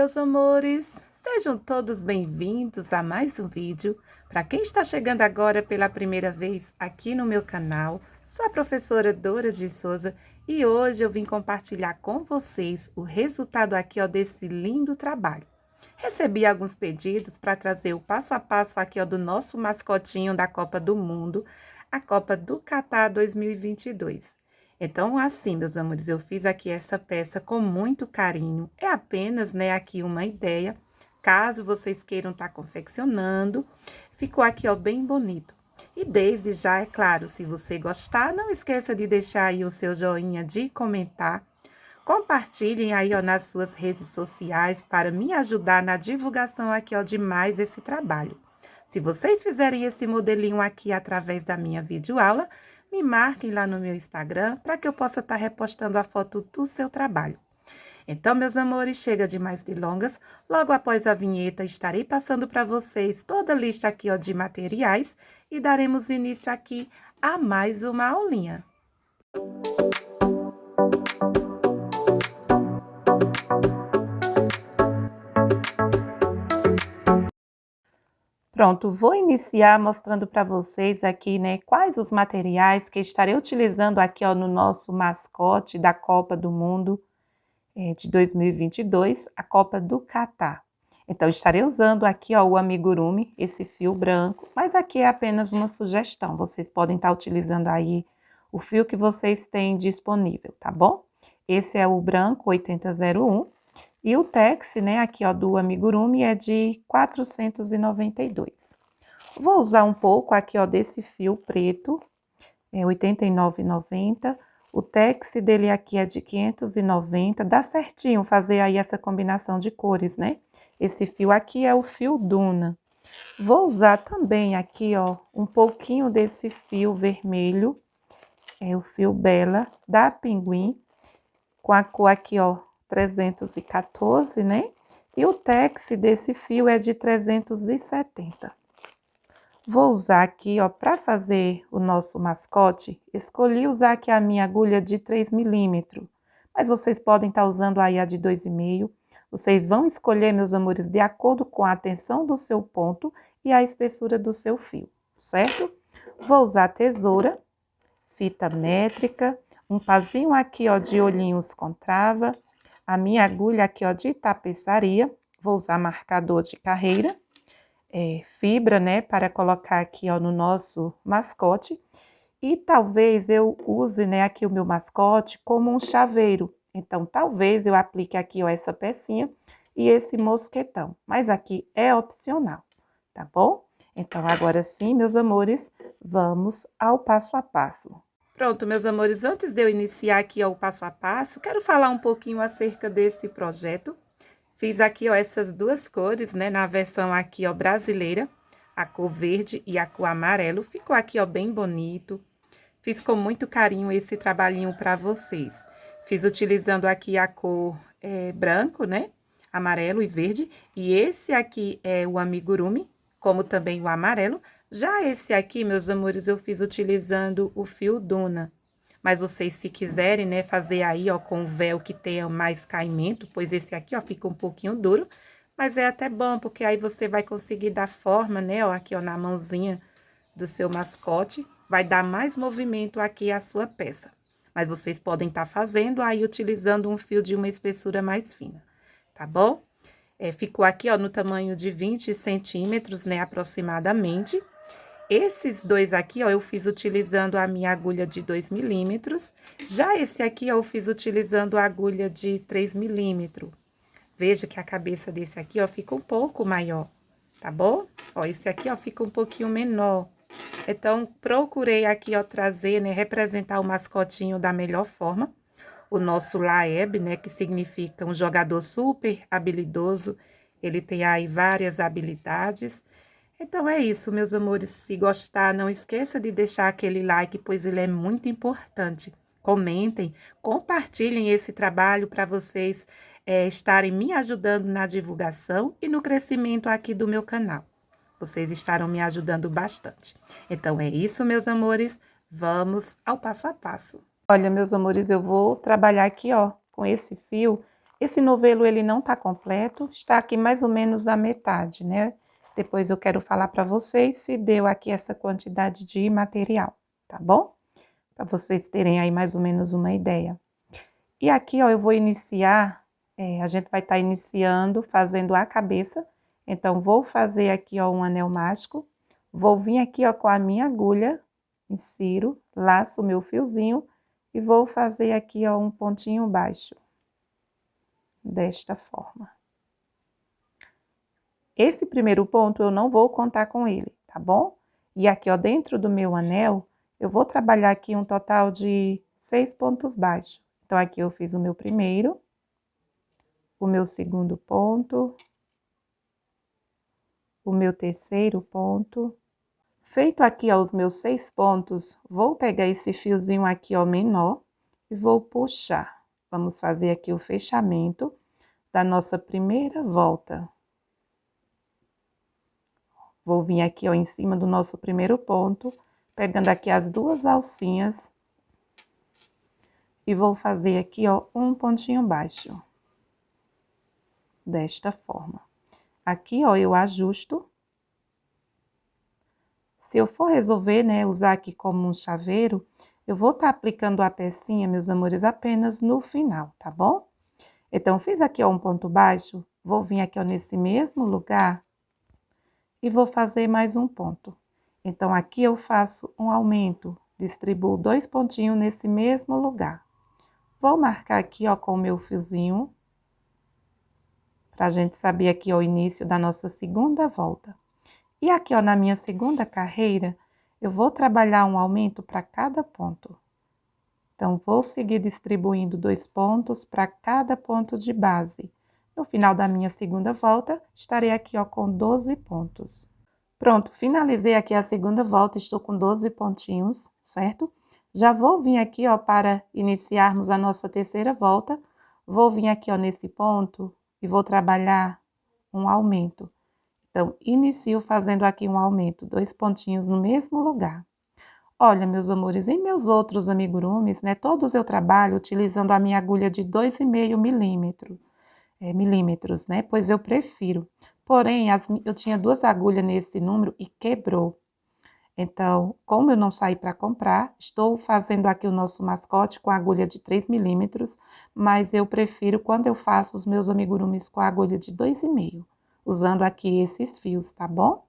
meus amores! Sejam todos bem-vindos a mais um vídeo. Para quem está chegando agora pela primeira vez aqui no meu canal, sou a professora Dora de Souza e hoje eu vim compartilhar com vocês o resultado aqui desse lindo trabalho. Recebi alguns pedidos para trazer o passo a passo aqui do nosso mascotinho da Copa do Mundo, a Copa do Catar 2022. Então, assim, meus amores, eu fiz aqui essa peça com muito carinho. É apenas, aqui uma ideia. Caso vocês queiram estar confeccionando, ficou aqui, bem bonito. E desde já, é claro, se você gostar, não esqueça de deixar aí o seu joinha, de comentar. Compartilhem aí, nas suas redes sociais para me ajudar na divulgação aqui, de mais esse trabalho. Se vocês fizerem esse modelinho aqui através da minha videoaula, me marquem lá no meu Instagram para que eu possa estar repostando a foto do seu trabalho. Então, meus amores, chega de mais delongas. Logo após a vinheta, estarei passando para vocês toda a lista aqui, de materiais e daremos início aqui a mais uma aulinha. Pronto, vou iniciar mostrando para vocês aqui, quais os materiais que estarei utilizando aqui, no nosso mascote da Copa do Mundo de 2022, a Copa do Catar. Então, estarei usando aqui, o amigurumi, esse fio branco, mas aqui é apenas uma sugestão. Vocês podem estar utilizando aí o fio que vocês têm disponível, tá bom? Esse é o branco 8001. E o tex, aqui, do amigurumi é de 492. Vou usar um pouco aqui, desse fio preto, é 89,90. O tex dele aqui é de 590. Dá certinho fazer aí essa combinação de cores, Esse fio aqui é o fio Duna. Vou usar também aqui, um pouquinho desse fio vermelho, é o fio Bela da Pinguim, com a cor aqui, 314, E o tex desse fio é de 370. Vou usar aqui, para fazer o nosso mascote, escolhi usar aqui a minha agulha de 3 milímetros, mas vocês podem estar usando aí a de 2,5. Vocês vão escolher, meus amores, de acordo com a tensão do seu ponto e a espessura do seu fio, certo? Vou usar tesoura, fita métrica, um pazinho aqui, de olhinhos com trava, a minha agulha aqui, de tapeçaria, vou usar marcador de carreira, fibra, para colocar aqui, no nosso mascote, e talvez eu use, aqui o meu mascote como um chaveiro. Então, talvez eu aplique aqui, essa pecinha e esse mosquetão, mas aqui é opcional, tá bom? Então, agora sim, meus amores, vamos ao passo a passo. Pronto, meus amores, antes de eu iniciar aqui, o passo a passo, quero falar um pouquinho acerca desse projeto. Fiz aqui, essas duas cores, na versão aqui, brasileira, a cor verde e a cor amarelo. Ficou aqui, bem bonito. Fiz com muito carinho esse trabalhinho para vocês. Fiz utilizando aqui a cor branco, amarelo e verde. E esse aqui é o amigurumi, como também o amarelo. Já esse aqui, meus amores, eu fiz utilizando o fio Duna. Mas vocês, se quiserem, fazer aí, com o véu que tenha mais caimento, pois esse aqui, fica um pouquinho duro, mas é até bom, porque aí você vai conseguir dar forma, aqui, na mãozinha do seu mascote, vai dar mais movimento aqui à sua peça. Mas vocês podem estar fazendo aí, utilizando um fio de uma espessura mais fina, tá bom? Ficou aqui, no tamanho de 20 centímetros, aproximadamente. Esses dois aqui, eu fiz utilizando a minha agulha de 2 milímetros. Já esse aqui, eu fiz utilizando a agulha de 3 milímetros. Veja que a cabeça desse aqui, fica um pouco maior, tá bom? Esse aqui, fica um pouquinho menor. Então, procurei aqui, trazer, representar o mascotinho da melhor forma. O nosso Laeb, que significa um jogador super habilidoso. Ele tem aí várias habilidades. Então, é isso, meus amores. Se gostar, não esqueça de deixar aquele like, pois ele é muito importante. Comentem, compartilhem esse trabalho para vocês estarem me ajudando na divulgação e no crescimento aqui do meu canal. Vocês estarão me ajudando bastante. Então, é isso, meus amores. Vamos ao passo a passo. Olha, meus amores, eu vou trabalhar aqui, com esse fio Esse novelo, ele não tá completo, está aqui mais ou menos a metade, né? Depois eu quero falar para vocês se deu aqui essa quantidade de material, tá bom? Para vocês terem aí mais ou menos uma ideia. E aqui, ó, eu vou iniciar, a gente vai estar iniciando fazendo a cabeça. Então, vou fazer aqui, ó, um anel mágico. Vou vir aqui, ó, com a minha agulha, insiro, laço o meu fiozinho e vou fazer aqui, ó, um pontinho baixo. Desta forma. Esse primeiro ponto eu não vou contar com ele, tá bom? E aqui, ó, dentro do meu anel, eu vou trabalhar aqui um total de 6 pontos baixos. Então, aqui eu fiz o meu primeiro, o meu segundo ponto, o meu terceiro ponto. Feito aqui, ó, os meus 6 pontos, vou pegar esse fiozinho aqui, ó, menor, e vou puxar. Vamos fazer aqui o fechamento da nossa primeira volta. Vou vir aqui, ó, em cima do nosso primeiro ponto, pegando aqui as 2 alcinhas e vou fazer aqui, ó, um pontinho baixo. Desta forma. Aqui, ó, eu ajusto. Se eu for resolver, né, usar aqui como um chaveiro, eu vou estar aplicando a pecinha, meus amores, apenas no final, tá bom? Então, fiz aqui, ó, um ponto baixo, vou vir aqui, ó, nesse mesmo lugar e vou fazer mais um ponto. Então, aqui eu faço um aumento, distribuo 2 pontinhos nesse mesmo lugar. Vou marcar aqui, ó, com o meu fiozinho, pra gente saber aqui, ó, o início da nossa segunda volta. E aqui, ó, na minha segunda carreira, eu vou trabalhar um aumento para cada ponto. Então, vou seguir distribuindo 2 pontos para cada ponto de base. No final da minha segunda volta, estarei aqui, ó, com 12 pontos. Pronto, finalizei aqui a segunda volta, estou com 12 pontinhos, certo? Já vou vir aqui, ó, para iniciarmos a nossa terceira volta. Vou vir aqui, ó, nesse ponto e vou trabalhar um aumento. Então, inicio fazendo aqui um aumento, 2 pontinhos no mesmo lugar. Olha, meus amores, em meus outros amigurumis, né, todos eu trabalho utilizando a minha agulha de 2,5 milímetros, né, pois eu prefiro. Porém, eu tinha 2 agulhas nesse número e quebrou. Então, como eu não saí para comprar, estou fazendo aqui o nosso mascote com a agulha de 3 milímetros, mas eu prefiro quando eu faço os meus amigurumis com a agulha de 2,5, usando aqui esses fios, tá bom?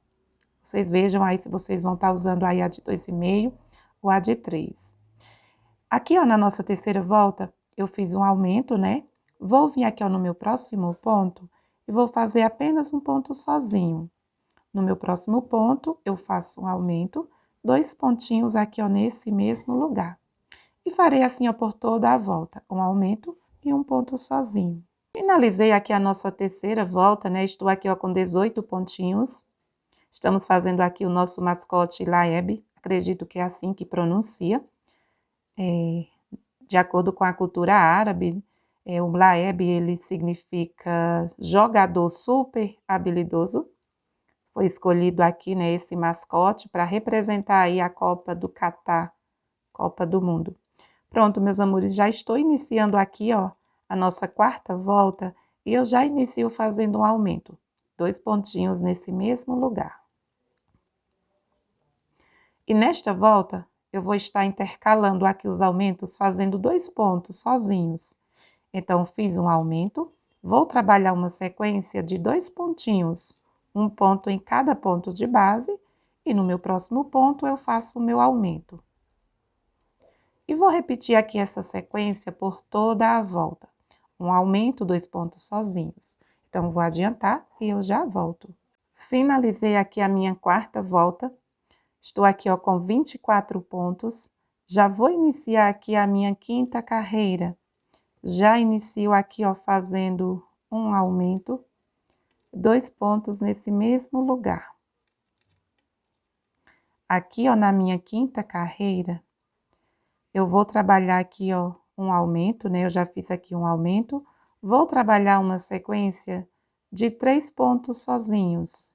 Vocês vejam aí se vocês vão estar usando aí a de 2,5 ou a de 3. Aqui, ó, na nossa terceira volta, eu fiz um aumento, né? Vou vir aqui, ó, no meu próximo ponto e vou fazer apenas um ponto sozinho. No meu próximo ponto, eu faço um aumento, 2 pontinhos aqui, ó, nesse mesmo lugar. E farei assim, ó, por toda a volta, um aumento e um ponto sozinho. Finalizei aqui a nossa terceira volta, né? Estou aqui, ó, com 18 pontinhos. Estamos fazendo aqui o nosso mascote Laeb, acredito que é assim que pronuncia. De acordo com a cultura árabe, o Laeb, ele significa jogador super habilidoso. Foi escolhido aqui, né, esse mascote para representar aí a Copa do Catar, Copa do Mundo. Pronto, meus amores, já estou iniciando aqui, ó, a nossa quarta volta e eu já inicio fazendo um aumento. 2 pontinhos nesse mesmo lugar. E nesta volta, eu vou estar intercalando aqui os aumentos, fazendo 2 pontos sozinhos. Então, fiz um aumento, vou trabalhar uma sequência de 2 pontinhos, um ponto em cada ponto de base, e no meu próximo ponto eu faço o meu aumento. E vou repetir aqui essa sequência por toda a volta. Um aumento, 2 pontos sozinhos. Então, vou adiantar e eu já volto. Finalizei aqui a minha quarta volta. Estou aqui, ó, com 24 pontos. Já vou iniciar aqui a minha quinta carreira. Já inicio aqui, ó, fazendo um aumento, 2 pontos nesse mesmo lugar. Aqui, ó, na minha quinta carreira, eu vou trabalhar aqui, ó, um aumento, né? Eu já fiz aqui um aumento. Vou trabalhar uma sequência de 3 pontos sozinhos.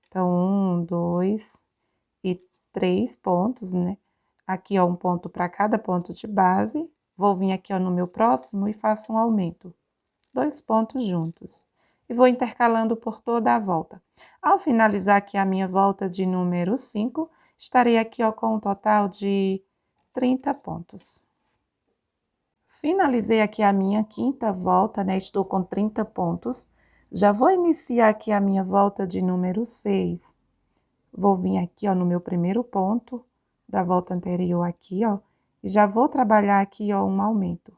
Então, 1, 2 e 3 pontos, né? Aqui, ó, um ponto para cada ponto de base. Vou vir aqui, ó, no meu próximo e faço um aumento. 2 pontos juntos. E vou intercalando por toda a volta. Ao finalizar aqui a minha volta de número 5, estarei aqui, ó, com um total de 30 pontos. Finalizei aqui a minha quinta volta, né? Estou com 30 pontos. Já vou iniciar aqui a minha volta de número 6. Vou vir aqui, ó, no meu primeiro ponto da volta anterior aqui, ó. E já vou trabalhar aqui, ó, um aumento.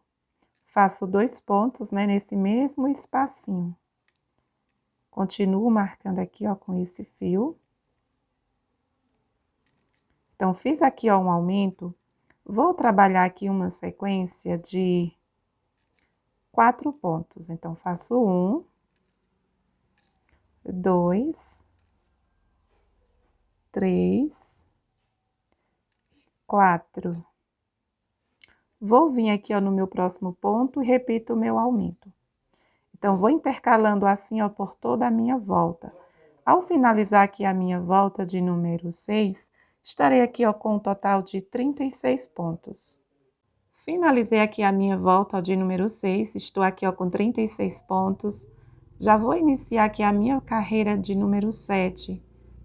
Faço 2 pontos, né, nesse mesmo espacinho. Continuo marcando aqui, ó, com esse fio. Então, fiz aqui, ó, um aumento. Vou trabalhar aqui uma sequência de 4 pontos. Então, faço 1, 2, 3, 4. Vou vir aqui, ó, no meu próximo ponto e repito o meu aumento. Então, vou intercalando assim, ó, por toda a minha volta. Ao finalizar aqui a minha volta de número 6, estarei aqui, ó, com um total de 36 pontos. Finalizei aqui a minha volta de número 6, estou aqui, ó, com 36 pontos. Já vou iniciar aqui a minha carreira de número 7.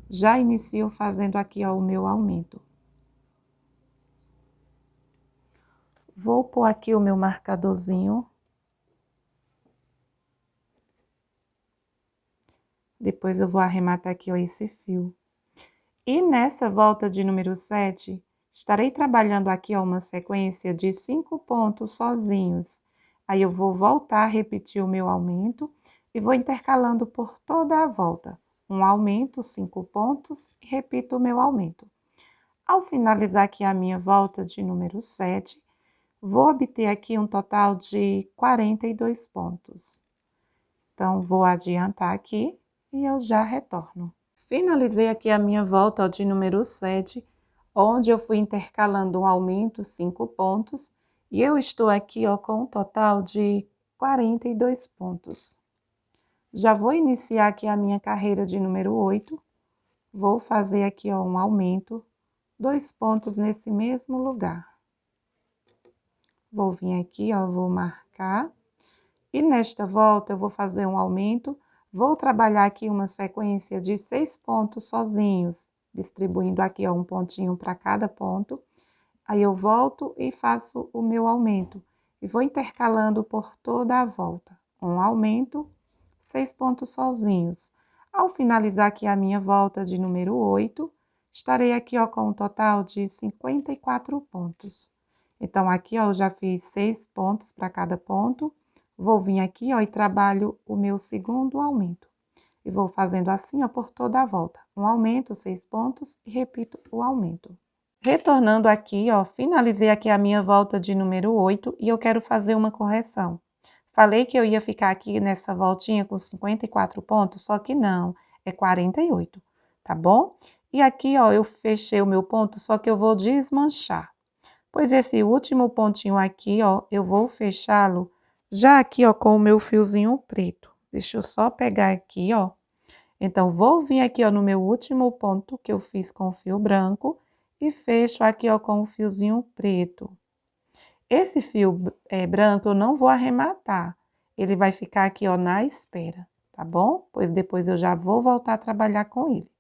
Já inicio fazendo aqui, ó, o meu aumento. Vou pôr aqui o meu marcadorzinho. Depois eu vou arrematar aqui, ó, esse fio. E nessa volta de número 7, estarei trabalhando aqui, ó, uma sequência de 5 pontos sozinhos. Aí eu vou voltar a repetir o meu aumento e vou intercalando por toda a volta. Um aumento, 5 pontos e repito o meu aumento. Ao finalizar aqui a minha volta de número 7, vou obter aqui um total de 42 pontos. Então, vou adiantar aqui e eu já retorno. Finalizei aqui a minha volta de número 7, onde eu fui intercalando um aumento, 5 pontos, e eu estou aqui, ó, com um total de 42 pontos. Já vou iniciar aqui a minha carreira de número 8, vou fazer aqui, ó, um aumento, 2 pontos nesse mesmo lugar. Vou vir aqui, ó, vou marcar, e nesta volta eu vou fazer um aumento. Vou trabalhar aqui uma sequência de 6 pontos sozinhos, distribuindo aqui, ó, um pontinho para cada ponto. Aí eu volto e faço o meu aumento. E vou intercalando por toda a volta. Um aumento, 6 pontos sozinhos. Ao finalizar aqui a minha volta de número 8, estarei aqui, ó, com um total de 54 pontos. Então, aqui, ó, eu já fiz 6 pontos para cada ponto. Vou vir aqui, ó, e trabalho o meu segundo aumento. E vou fazendo assim, ó, por toda a volta. Um aumento, 6 pontos e repito o aumento. Retornando aqui, ó, finalizei aqui a minha volta de número 8 e eu quero fazer uma correção. Falei que eu ia ficar aqui nessa voltinha com 54 pontos, só que não, é 48, tá bom? E aqui, ó, eu fechei o meu ponto, só que eu vou desmanchar. Pois esse último pontinho aqui, ó, eu vou fechá-lo já aqui, ó, com o meu fiozinho preto. Deixa eu só pegar aqui, ó. Então, vou vir aqui, ó, no meu último ponto que eu fiz com o fio branco e fecho aqui, ó, com o fiozinho preto. Esse fio branco eu não vou arrematar. Ele vai ficar aqui, ó, na espera, tá bom? Pois depois eu já vou voltar a trabalhar com ele.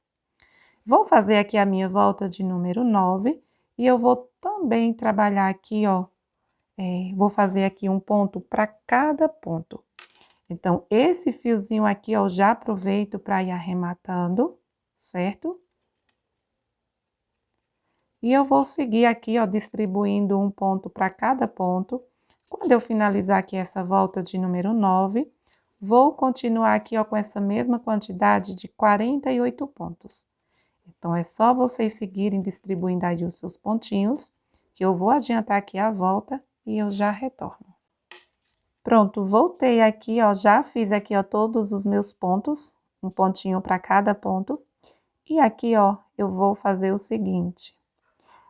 Vou fazer aqui a minha volta de número 9 e eu vou também trabalhar aqui, ó. Vou fazer aqui um ponto para cada ponto. Então, esse fiozinho aqui, ó, eu já aproveito para ir arrematando, certo? E eu vou seguir aqui, ó, distribuindo um ponto para cada ponto. Quando eu finalizar aqui essa volta de número 9, vou continuar aqui, ó, com essa mesma quantidade de 48 pontos. Então, é só vocês seguirem distribuindo aí os seus pontinhos, que eu vou adiantar aqui a volta e eu já retorno. Pronto, voltei aqui, ó, já fiz aqui, ó, todos os meus pontos, um pontinho para cada ponto. E aqui, ó, eu vou fazer o seguinte.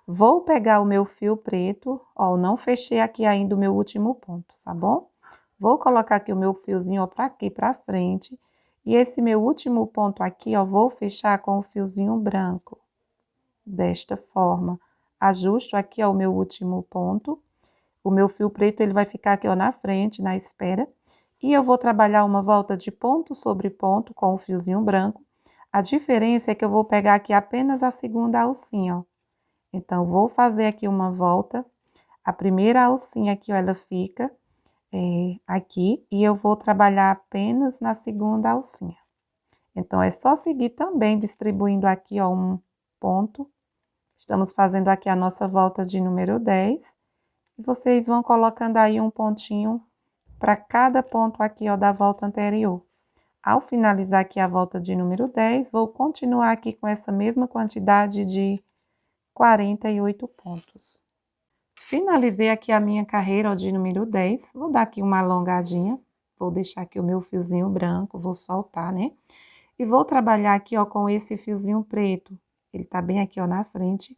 Vou pegar o meu fio preto, ó, não fechei aqui ainda o meu último ponto, tá bom? Vou colocar aqui o meu fiozinho, ó, para aqui, para frente. E esse meu último ponto aqui, ó, vou fechar com o fiozinho branco. Desta forma. Ajusto aqui, ó, o meu último ponto. O meu fio preto, ele vai ficar aqui, ó, na frente, na espera. E eu vou trabalhar uma volta de ponto sobre ponto com o fiozinho branco. A diferença é que eu vou pegar aqui apenas a segunda alcinha, ó. Então, vou fazer aqui uma volta. A primeira alcinha aqui, ó, ela fica aqui. E eu vou trabalhar apenas na segunda alcinha. Então, é só seguir também distribuindo aqui, ó, um ponto. Estamos fazendo aqui a nossa volta de número 10. E vocês vão colocando aí um pontinho para cada ponto aqui, ó, da volta anterior. Ao finalizar aqui a volta de número 10, vou continuar aqui com essa mesma quantidade de 48 pontos. Finalizei aqui a minha carreira, ó, de número 10. Vou dar aqui uma alongadinha. Vou deixar aqui o meu fiozinho branco, vou soltar, né? E vou trabalhar aqui, ó, com esse fiozinho preto. Ele tá bem aqui, ó, na frente.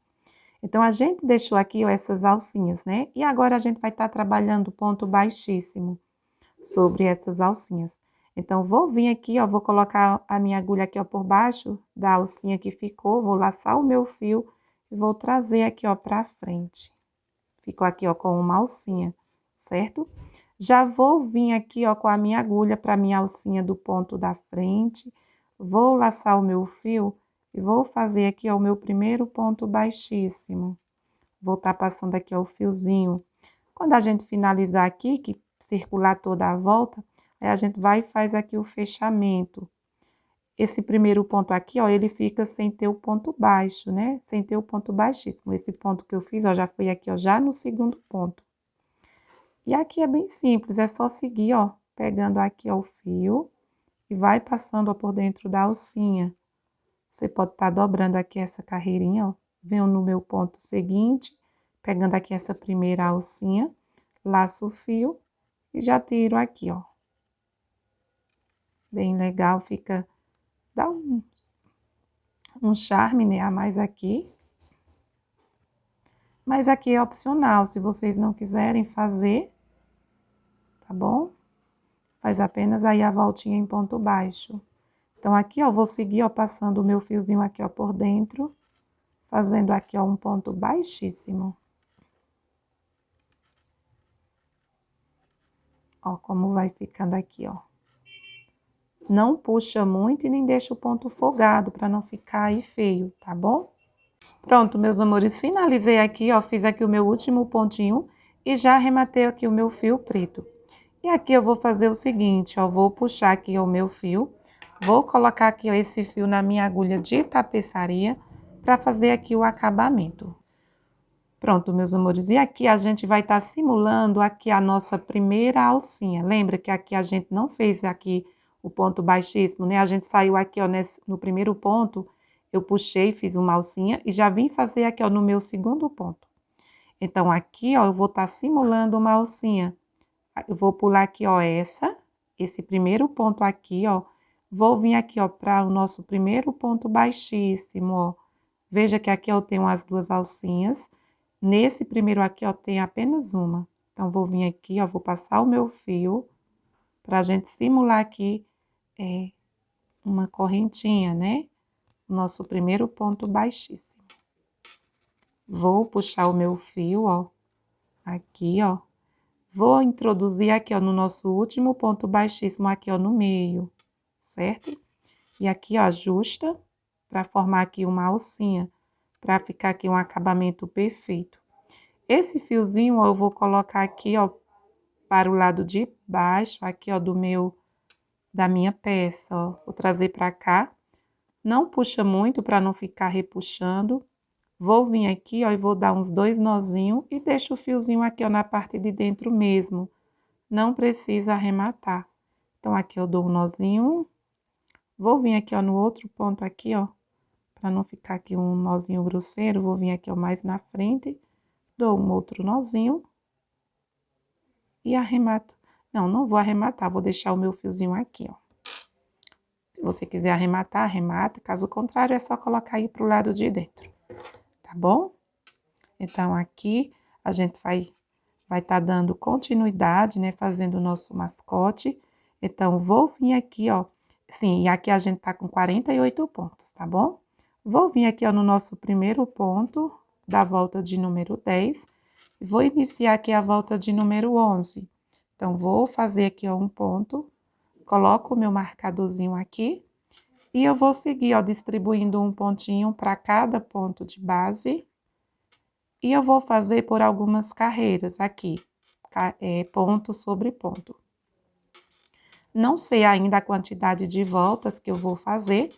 Então, a gente deixou aqui, ó, essas alcinhas, né? E agora a gente vai estar trabalhando o ponto baixíssimo sobre essas alcinhas. Então, vou vir aqui, ó, vou colocar a minha agulha aqui, ó, por baixo da alcinha que ficou, vou laçar o meu fio e vou trazer aqui, ó, pra frente. Ficou aqui, ó, com uma alcinha, certo? Já vou vir aqui, ó, com a minha agulha pra minha alcinha do ponto da frente, vou laçar o meu fio e vou fazer aqui, ó, o meu primeiro ponto baixíssimo. Vou estar passando aqui, ó, o fiozinho. Quando a gente finalizar aqui, que circular toda a volta, aí a gente vai e faz aqui o fechamento. Esse primeiro ponto aqui, ó, ele fica sem ter o ponto baixo, né? Sem ter o ponto baixíssimo. Esse ponto que eu fiz, ó, já foi aqui, ó, já no segundo ponto. E aqui é bem simples, é só seguir, ó, pegando aqui, ó, o fio e vai passando, ó, por dentro da alcinha. Você pode estar dobrando aqui essa carreirinha, ó. Venho no meu ponto seguinte, pegando aqui essa primeira alcinha, laço o fio e já tiro aqui, ó. Bem legal, fica, dá um charme, né, a mais aqui. Mas aqui é opcional, se vocês não quiserem fazer, tá bom? Faz apenas aí a voltinha em ponto baixo. Então, aqui, ó, vou seguir, ó, passando o meu fiozinho aqui, ó, por dentro, fazendo aqui, ó, um ponto baixíssimo. Ó, como vai ficando aqui, ó. Não puxa muito e nem deixa o ponto folgado, para não ficar aí feio, tá bom? Pronto, meus amores, finalizei aqui, ó, fiz aqui o meu último pontinho e já arrematei aqui o meu fio preto. E aqui eu vou fazer o seguinte, ó, vou puxar aqui o meu fio, vou colocar aqui, ó, esse fio na minha agulha de tapeçaria para fazer aqui o acabamento. Pronto, meus amores, e aqui a gente vai estar simulando aqui a nossa primeira alcinha. Lembra que aqui a gente não fez aqui o ponto baixíssimo, né? A gente saiu aqui, ó, no primeiro ponto, eu puxei, fiz uma alcinha e já vim fazer aqui, ó, no meu segundo ponto. Então, aqui, ó, eu vou estar simulando uma alcinha. Eu vou pular aqui, ó, esse primeiro ponto aqui, ó. Vou vir aqui, ó, para o nosso primeiro ponto baixíssimo, ó. Veja que aqui eu tenho as duas alcinhas. Nesse primeiro aqui, ó, tem apenas uma. Então, vou vir aqui, ó, vou passar o meu fio pra gente simular aqui uma correntinha, né? Nosso primeiro ponto baixíssimo. Vou puxar o meu fio, ó, aqui, ó. Vou introduzir aqui, ó, no nosso último ponto baixíssimo, aqui, ó, no meio, certo? E aqui, ó, ajusta para formar aqui uma alcinha, para ficar aqui um acabamento perfeito. Esse fiozinho, ó, eu vou colocar aqui, ó, para o lado de baixo, aqui, ó, da minha peça, ó. Vou trazer para cá. Não puxa muito para não ficar repuxando. Vou vir aqui, ó, e vou dar uns 2 nozinhos e deixo o fiozinho aqui, ó, na parte de dentro mesmo. Não precisa arrematar. Então, aqui eu dou um nozinho. Vou vir aqui, ó, no outro ponto aqui, ó, para não ficar aqui um nozinho grosseiro. Vou vir aqui, ó, mais na frente. Dou um outro nozinho. E arremato. Não, não vou arrematar, vou deixar o meu fiozinho aqui, ó. Se você quiser arrematar, arremata. Caso contrário, é só colocar aí pro lado de dentro. Tá bom? Então, aqui a gente vai estar dando continuidade, né? Fazendo o nosso mascote. Então, vou vir aqui, ó. Sim, e aqui a gente tá com 48 pontos, tá bom? Vou vir aqui, ó, no nosso primeiro ponto da volta de número 10. Vou iniciar aqui a volta de número 11. Então, vou fazer aqui, ó, um ponto, coloco o meu marcadorzinho aqui e eu vou seguir, ó, distribuindo um pontinho para cada ponto de base. E eu vou fazer por algumas carreiras aqui, ponto sobre ponto. Não sei ainda a quantidade de voltas que eu vou fazer,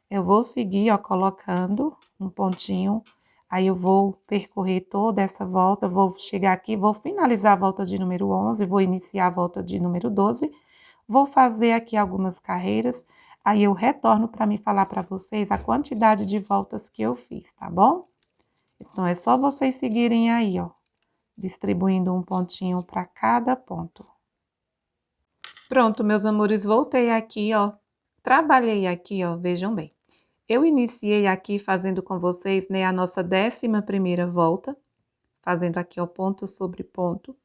eu vou seguir, ó, colocando um pontinho, aí eu vou percorrer toda essa volta, vou chegar aqui, vou finalizar a volta de número 11, vou iniciar a volta de número 12, vou fazer aqui algumas carreiras, aí eu retorno para me falar para vocês a quantidade de voltas que eu fiz, tá bom? Então, é só vocês seguirem aí, ó, distribuindo um pontinho para cada ponto. Pronto, meus amores, voltei aqui, ó, trabalhei aqui, ó, vejam bem. Eu iniciei aqui fazendo com vocês, né, a nossa 11ª volta, fazendo aqui, ó, ponto sobre ponto.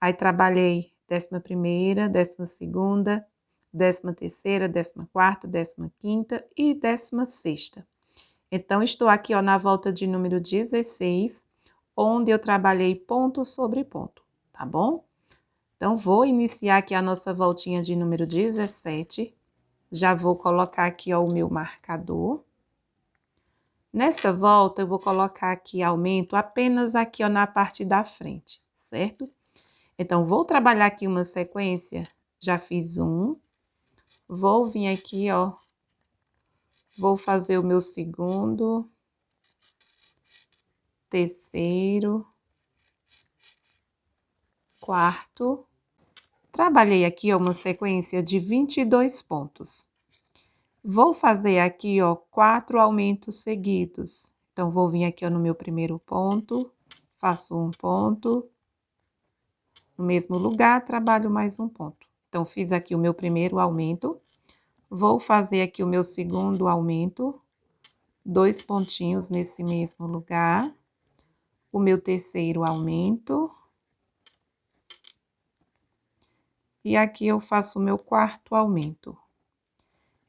Aí, trabalhei 11ª, 12ª, 13ª, 14ª, 15ª e 16ª. Então, estou aqui, ó, na volta de número 16, onde eu trabalhei ponto sobre ponto, tá bom? Então, vou iniciar aqui a nossa voltinha de número 17. Já vou colocar aqui, ó, o meu marcador. Nessa volta, eu vou colocar aqui aumento apenas aqui, ó, na parte da frente, certo? Então, vou trabalhar aqui uma sequência, já fiz um. Vou vir aqui, ó, vou fazer o meu segundo, terceiro, quarto. Trabalhei aqui, ó, uma sequência de 22 pontos. Vou fazer aqui, ó, 4 aumentos seguidos. Então, vou vir aqui, ó, no meu primeiro ponto, faço um ponto. No mesmo lugar, trabalho mais um ponto. Então, fiz aqui o meu primeiro aumento. Vou fazer aqui o meu segundo aumento. 2 pontinhos nesse mesmo lugar. O meu terceiro aumento. E aqui eu faço o meu quarto aumento.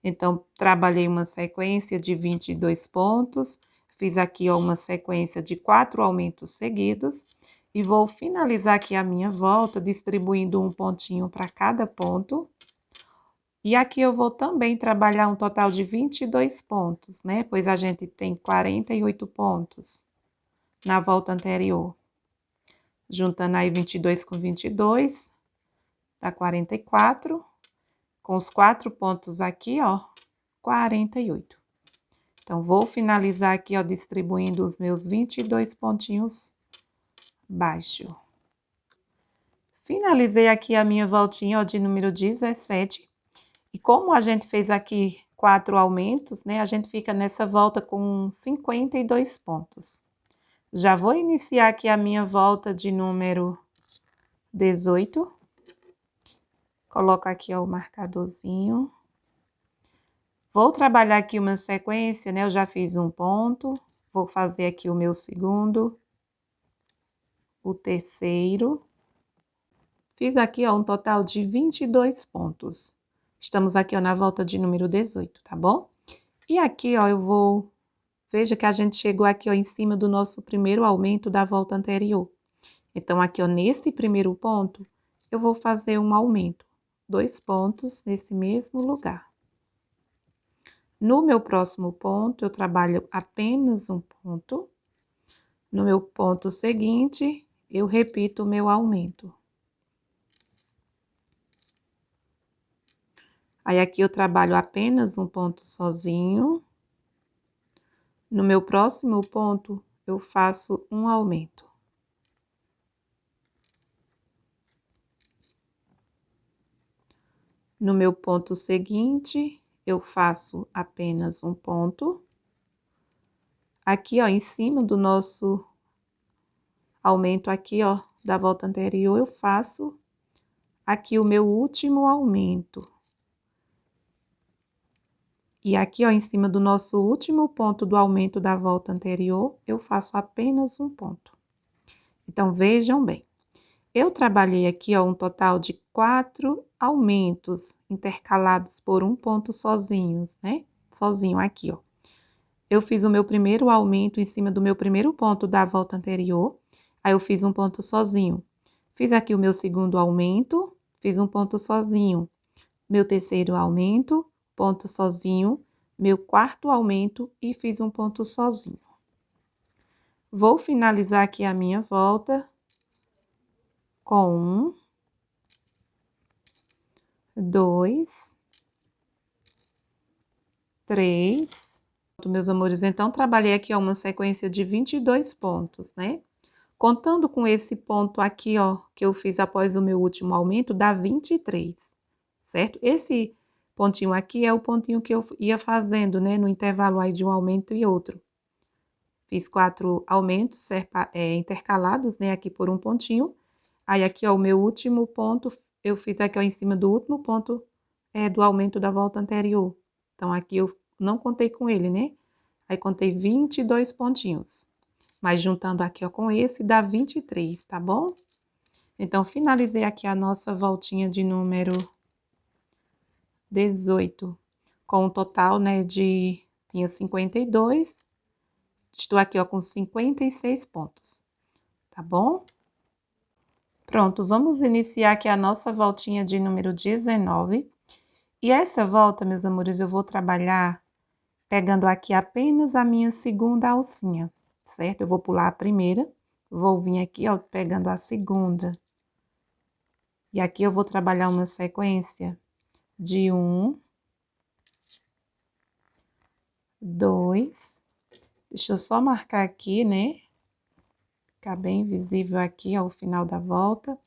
Então, trabalhei uma sequência de 22 pontos, fiz aqui, ó, uma sequência de 4 aumentos seguidos, e vou finalizar aqui a minha volta, distribuindo um pontinho para cada ponto. E aqui eu vou também trabalhar um total de 22 pontos, né? Pois a gente tem 48 pontos na volta anterior. Juntando aí 22 com 22, dá 44. Com os 4 pontos aqui, ó, 48. Então, vou finalizar aqui, ó, distribuindo os meus 22 pontinhos baixo. Finalizei aqui a minha voltinha, ó, de número 17. E como a gente fez aqui 4 aumentos, né, a gente fica nessa volta com 52 pontos. Já vou iniciar aqui a minha volta de número 18. Coloco aqui, ó, o marcadorzinho. Vou trabalhar aqui uma sequência, né? Eu já fiz um ponto, vou fazer aqui o meu segundo, o terceiro. Fiz aqui, ó, um total de 22 pontos. Estamos aqui, ó, na volta de número 18, tá bom? E aqui, ó, eu vou... Veja que a gente chegou aqui, ó, em cima do nosso primeiro aumento da volta anterior. Então, aqui, ó, nesse primeiro ponto, eu vou fazer um aumento. 2 pontos nesse mesmo lugar. No meu próximo ponto, eu trabalho apenas um ponto. No meu ponto seguinte, eu repito o meu aumento. Aí, aqui eu trabalho apenas um ponto sozinho. No meu próximo ponto, eu faço um aumento. No meu ponto seguinte, eu faço apenas um ponto. Aqui, ó, em cima do nosso aumento aqui, ó, da volta anterior, eu faço aqui o meu último aumento. E aqui, ó, em cima do nosso último ponto do aumento da volta anterior, eu faço apenas um ponto. Então, vejam bem. Eu trabalhei aqui, ó, um total de 4 aumentos intercalados por um ponto sozinhos, né? Sozinho aqui, ó. Eu fiz o meu primeiro aumento em cima do meu primeiro ponto da volta anterior, aí eu fiz um ponto sozinho. Fiz aqui o meu segundo aumento, fiz um ponto sozinho. Meu terceiro aumento, ponto sozinho, meu quarto aumento e fiz um ponto sozinho. Vou finalizar aqui a minha volta com 1, 2, 3. Meus amores, então, trabalhei aqui, ó, uma sequência de 22 pontos, né? Contando com esse ponto aqui, ó, que eu fiz após o meu último aumento, dá 23, certo? Esse pontinho aqui é o pontinho que eu ia fazendo, né, no intervalo aí de um aumento e outro. Fiz 4 aumentos intercalados, né, aqui por um pontinho. Aí, aqui, ó, o meu último ponto, eu fiz aqui, ó, em cima do último ponto do aumento da volta anterior. Então, aqui eu não contei com ele, né? Aí, contei 22 pontinhos. Mas, juntando aqui, ó, com esse, dá 23, tá bom? Então, finalizei aqui a nossa voltinha de número 18, com um total, né, tinha 52, estou aqui, ó, com 56 pontos, tá bom? Pronto, vamos iniciar aqui a nossa voltinha de número 19. E essa volta, meus amores, eu vou trabalhar pegando aqui apenas a minha segunda alcinha, certo? Eu vou pular a primeira, vou vir aqui, ó, pegando a segunda. E aqui eu vou trabalhar uma sequência de 1, 2, deixa eu só marcar aqui, né? Ficar bem visível aqui ao final da volta.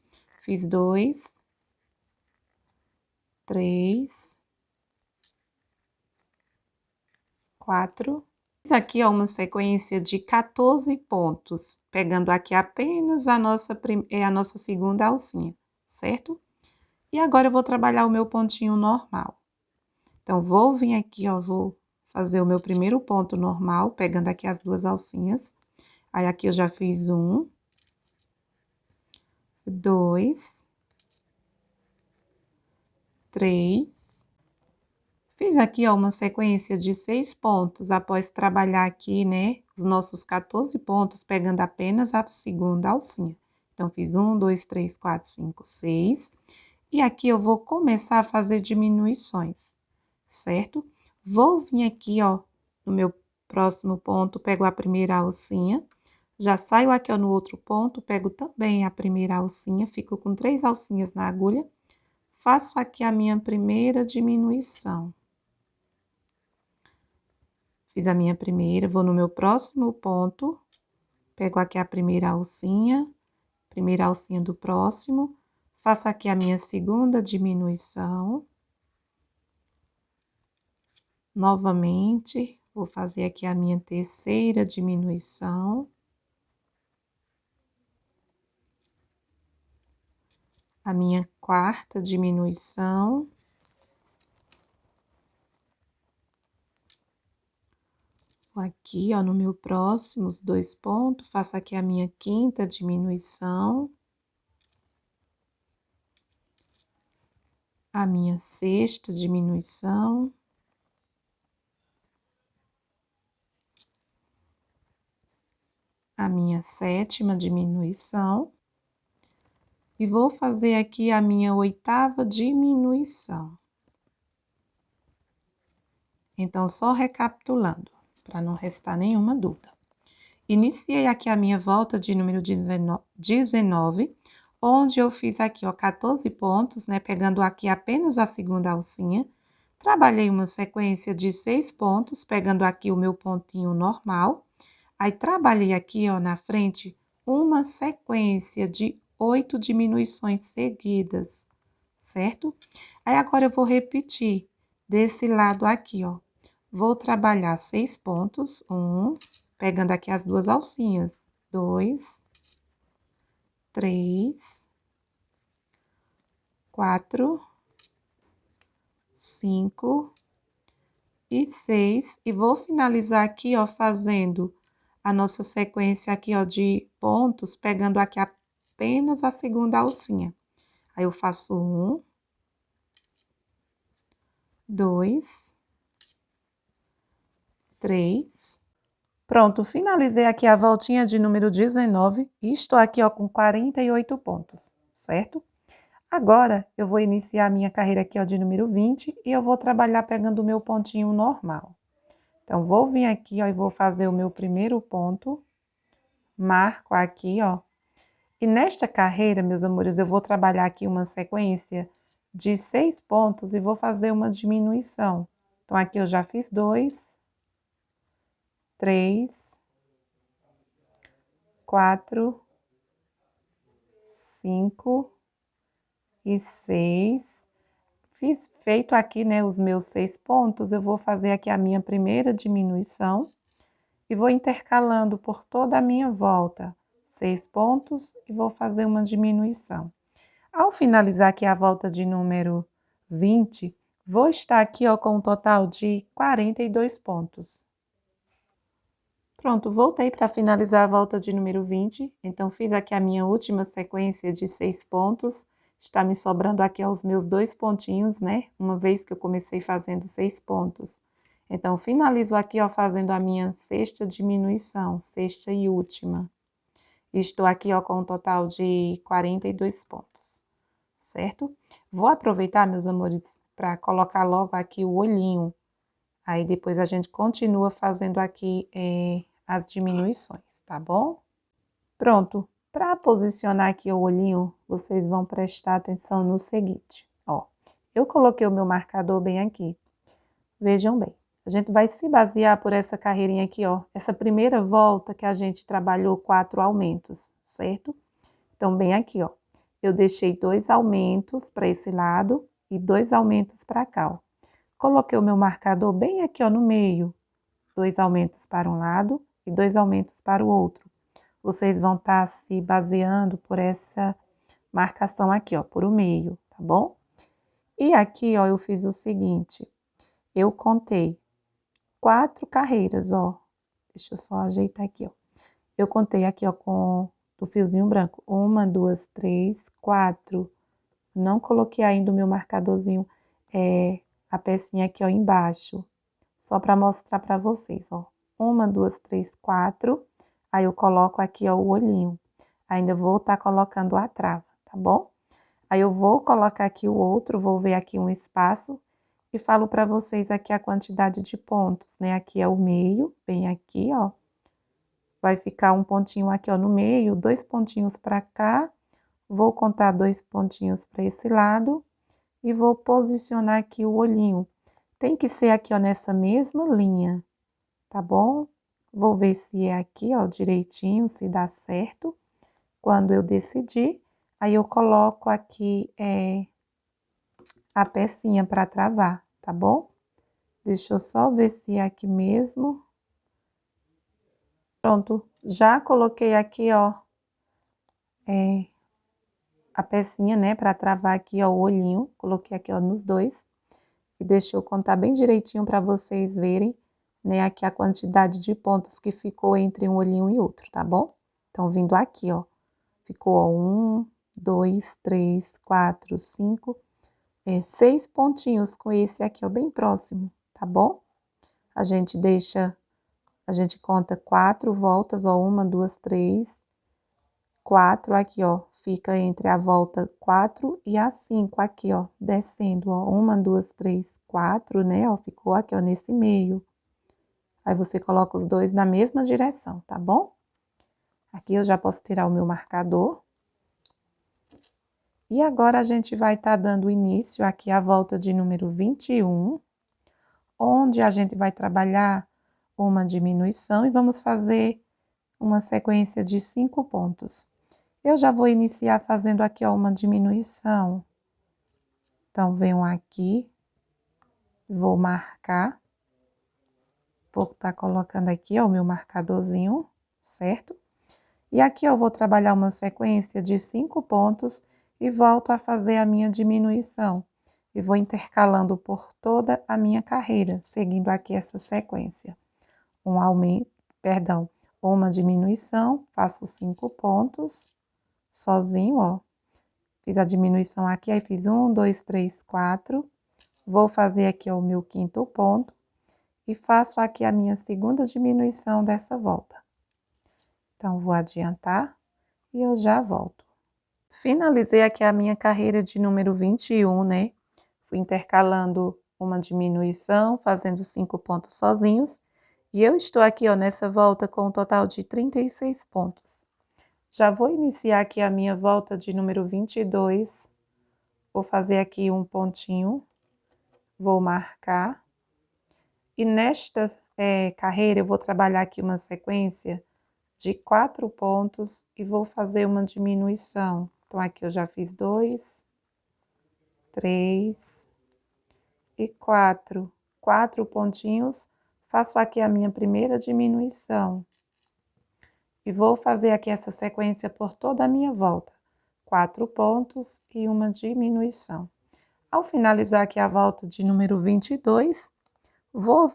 Fiz 2, 3, 4. Fiz aqui, ó, uma sequência de 14 pontos, pegando aqui apenas a nossa segunda alcinha, certo? E agora eu vou trabalhar o meu pontinho normal. Então, vou vir aqui, ó, vou fazer o meu primeiro ponto normal, pegando aqui as duas alcinhas. Aí, aqui eu já fiz 1, 2, 3. Fiz aqui, ó, uma sequência de 6 pontos, após trabalhar aqui, né, os nossos 14 pontos, pegando apenas a segunda alcinha. Então, fiz 1, 2, 3, 4, 5, 6. E aqui eu vou começar a fazer diminuições, certo? Vou vir aqui, ó, no meu próximo ponto, pego a primeira alcinha, já saio aqui, ó, no outro ponto, pego também a primeira alcinha, fico com 3 alcinhas na agulha, faço aqui a minha primeira diminuição. Fiz a minha primeira, vou no meu próximo ponto, pego aqui a primeira alcinha do próximo, faço aqui a minha segunda diminuição. Novamente, vou fazer aqui a minha terceira diminuição. A minha quarta diminuição. Aqui, ó, no meu próximo, os 2 pontos, faço aqui a minha quinta diminuição. A minha sexta diminuição. A minha sétima diminuição. E vou fazer aqui a minha oitava diminuição. Então, só recapitulando, para não restar nenhuma dúvida. Iniciei aqui a minha volta de número 19, onde eu fiz aqui, ó, 14 pontos, né, pegando aqui apenas a segunda alcinha. Trabalhei uma sequência de 6 pontos, pegando aqui o meu pontinho normal. Aí, trabalhei aqui, ó, na frente, uma sequência de 8 diminuições seguidas, certo? Aí, agora eu vou repetir desse lado aqui, ó. Vou trabalhar 6 pontos, 1, pegando aqui as duas alcinhas, 2, 3, 4, 5 e 6. E vou finalizar aqui, ó, fazendo a nossa sequência aqui, ó, de pontos, pegando aqui apenas a segunda alcinha. Aí, eu faço 1, 2, 3. Pronto, finalizei aqui a voltinha de número 19 e estou aqui, ó, com 48 pontos, certo? Agora, eu vou iniciar a minha carreira aqui, ó, de número 20 e eu vou trabalhar pegando o meu pontinho normal. Então, vou vir aqui, ó, e vou fazer o meu primeiro ponto, marco aqui, ó. E nesta carreira, meus amores, eu vou trabalhar aqui uma sequência de 6 pontos e vou fazer uma diminuição. Então, aqui eu já fiz 2, 3, 4, 5 e 6. Feito aqui, né, os meus 6 pontos, eu vou fazer aqui a minha primeira diminuição e vou intercalando por toda a minha volta 6 pontos e vou fazer uma diminuição. Ao finalizar aqui a volta de número 20, vou estar aqui, ó, com um total de 42 pontos. Pronto, voltei para finalizar a volta de número 20, então fiz aqui a minha última sequência de 6 pontos. Está me sobrando aqui os meus 2 pontinhos, né? Uma vez que eu comecei fazendo 6 pontos. Então, finalizo aqui, ó, fazendo a minha sexta diminuição, sexta e última. Estou aqui, ó, com um total de 42 pontos, certo? Vou aproveitar, meus amores, para colocar logo aqui o olhinho. Aí, depois a gente continua fazendo aqui as diminuições, tá bom? Pronto. Para posicionar aqui o olhinho, vocês vão prestar atenção no seguinte, ó. Eu coloquei o meu marcador bem aqui. Vejam bem. A gente vai se basear por essa carreirinha aqui, ó. Essa primeira volta que a gente trabalhou 4 aumentos, certo? Então, bem aqui, ó. Eu deixei 2 aumentos para esse lado e 2 aumentos para cá, ó. Coloquei o meu marcador bem aqui, ó, no meio. 2 aumentos para um lado e 2 aumentos para o outro. Vocês vão estar se baseando por essa marcação aqui, ó, por o meio, tá bom? E aqui, ó, eu fiz o seguinte, eu contei 4 carreiras, ó. Deixa eu só ajeitar aqui, ó. Eu contei aqui, ó, com o fiozinho branco. 1, 2, 3, 4. Não coloquei ainda o meu marcadorzinho, a pecinha aqui, ó, embaixo. Só para mostrar para vocês, ó. 1, 2, 3, 4. Aí eu coloco aqui, ó, o olhinho. Ainda vou estar colocando a trava, tá bom? Aí eu vou colocar aqui o outro, vou ver aqui um espaço e falo para vocês aqui a quantidade de pontos, né? Aqui é o meio, bem aqui, ó. Vai ficar um pontinho aqui, ó, no meio, 2 pontinhos para cá. Vou contar 2 pontinhos para esse lado e vou posicionar aqui o olhinho. Tem que ser aqui, ó, nessa mesma linha, tá bom? Vou ver se é aqui, ó, direitinho, se dá certo. Quando eu decidir, aí eu coloco aqui a pecinha para travar, tá bom? Deixa eu só ver se é aqui mesmo. Pronto, já coloquei aqui, ó, a pecinha, né, para travar aqui, ó, o olhinho. Coloquei aqui, ó, nos dois. E deixa eu contar bem direitinho para vocês verem, né, aqui a quantidade de pontos que ficou entre um olhinho e outro, tá bom? Então, vindo aqui, ó, ficou, ó, 1, 2, 3, 4, 5, 6 pontinhos com esse aqui, ó, bem próximo, tá bom? A gente conta 4 voltas, ó, 1, 2, 3, 4 aqui, ó, fica entre a volta 4 e a 5 aqui, ó, descendo, ó, 1, 2, 3, 4, né, ó, ficou aqui, ó, nesse meio. Aí você coloca os dois na mesma direção, tá bom? Aqui eu já posso tirar o meu marcador. E agora a gente vai estar dando início aqui à volta de número 21, onde a gente vai trabalhar uma diminuição e vamos fazer uma sequência de 5 pontos. Eu já vou iniciar fazendo aqui, ó, uma diminuição. Então, venho aqui, vou marcar. Vou estar colocando aqui, ó, o meu marcadorzinho, certo? E aqui eu vou trabalhar uma sequência de 5 pontos e volto a fazer a minha diminuição. E vou intercalando por toda a minha carreira, seguindo aqui essa sequência. Um aumento, perdão, uma diminuição, faço 5 pontos, sozinho, ó. Fiz a diminuição aqui, aí fiz 1, 2, 3, 4. Vou fazer aqui, ó, o meu 5º ponto. E faço aqui a minha segunda diminuição dessa volta. Então, vou adiantar e eu já volto. Finalizei aqui a minha carreira de número 21, né? Fui intercalando uma diminuição, fazendo 5 pontos sozinhos. E eu estou aqui, ó, nessa volta com um total de 36 pontos. Já vou iniciar aqui a minha volta de número 22. Vou fazer aqui um pontinho. Vou marcar. E nesta carreira eu vou trabalhar aqui uma sequência de 4 pontos e vou fazer uma diminuição. Então, aqui eu já fiz 2, 3 e 4. 4 pontinhos, faço aqui a minha primeira diminuição. E vou fazer aqui essa sequência por toda a minha volta. 4 pontos e uma diminuição. Ao finalizar aqui a volta de número 22, vou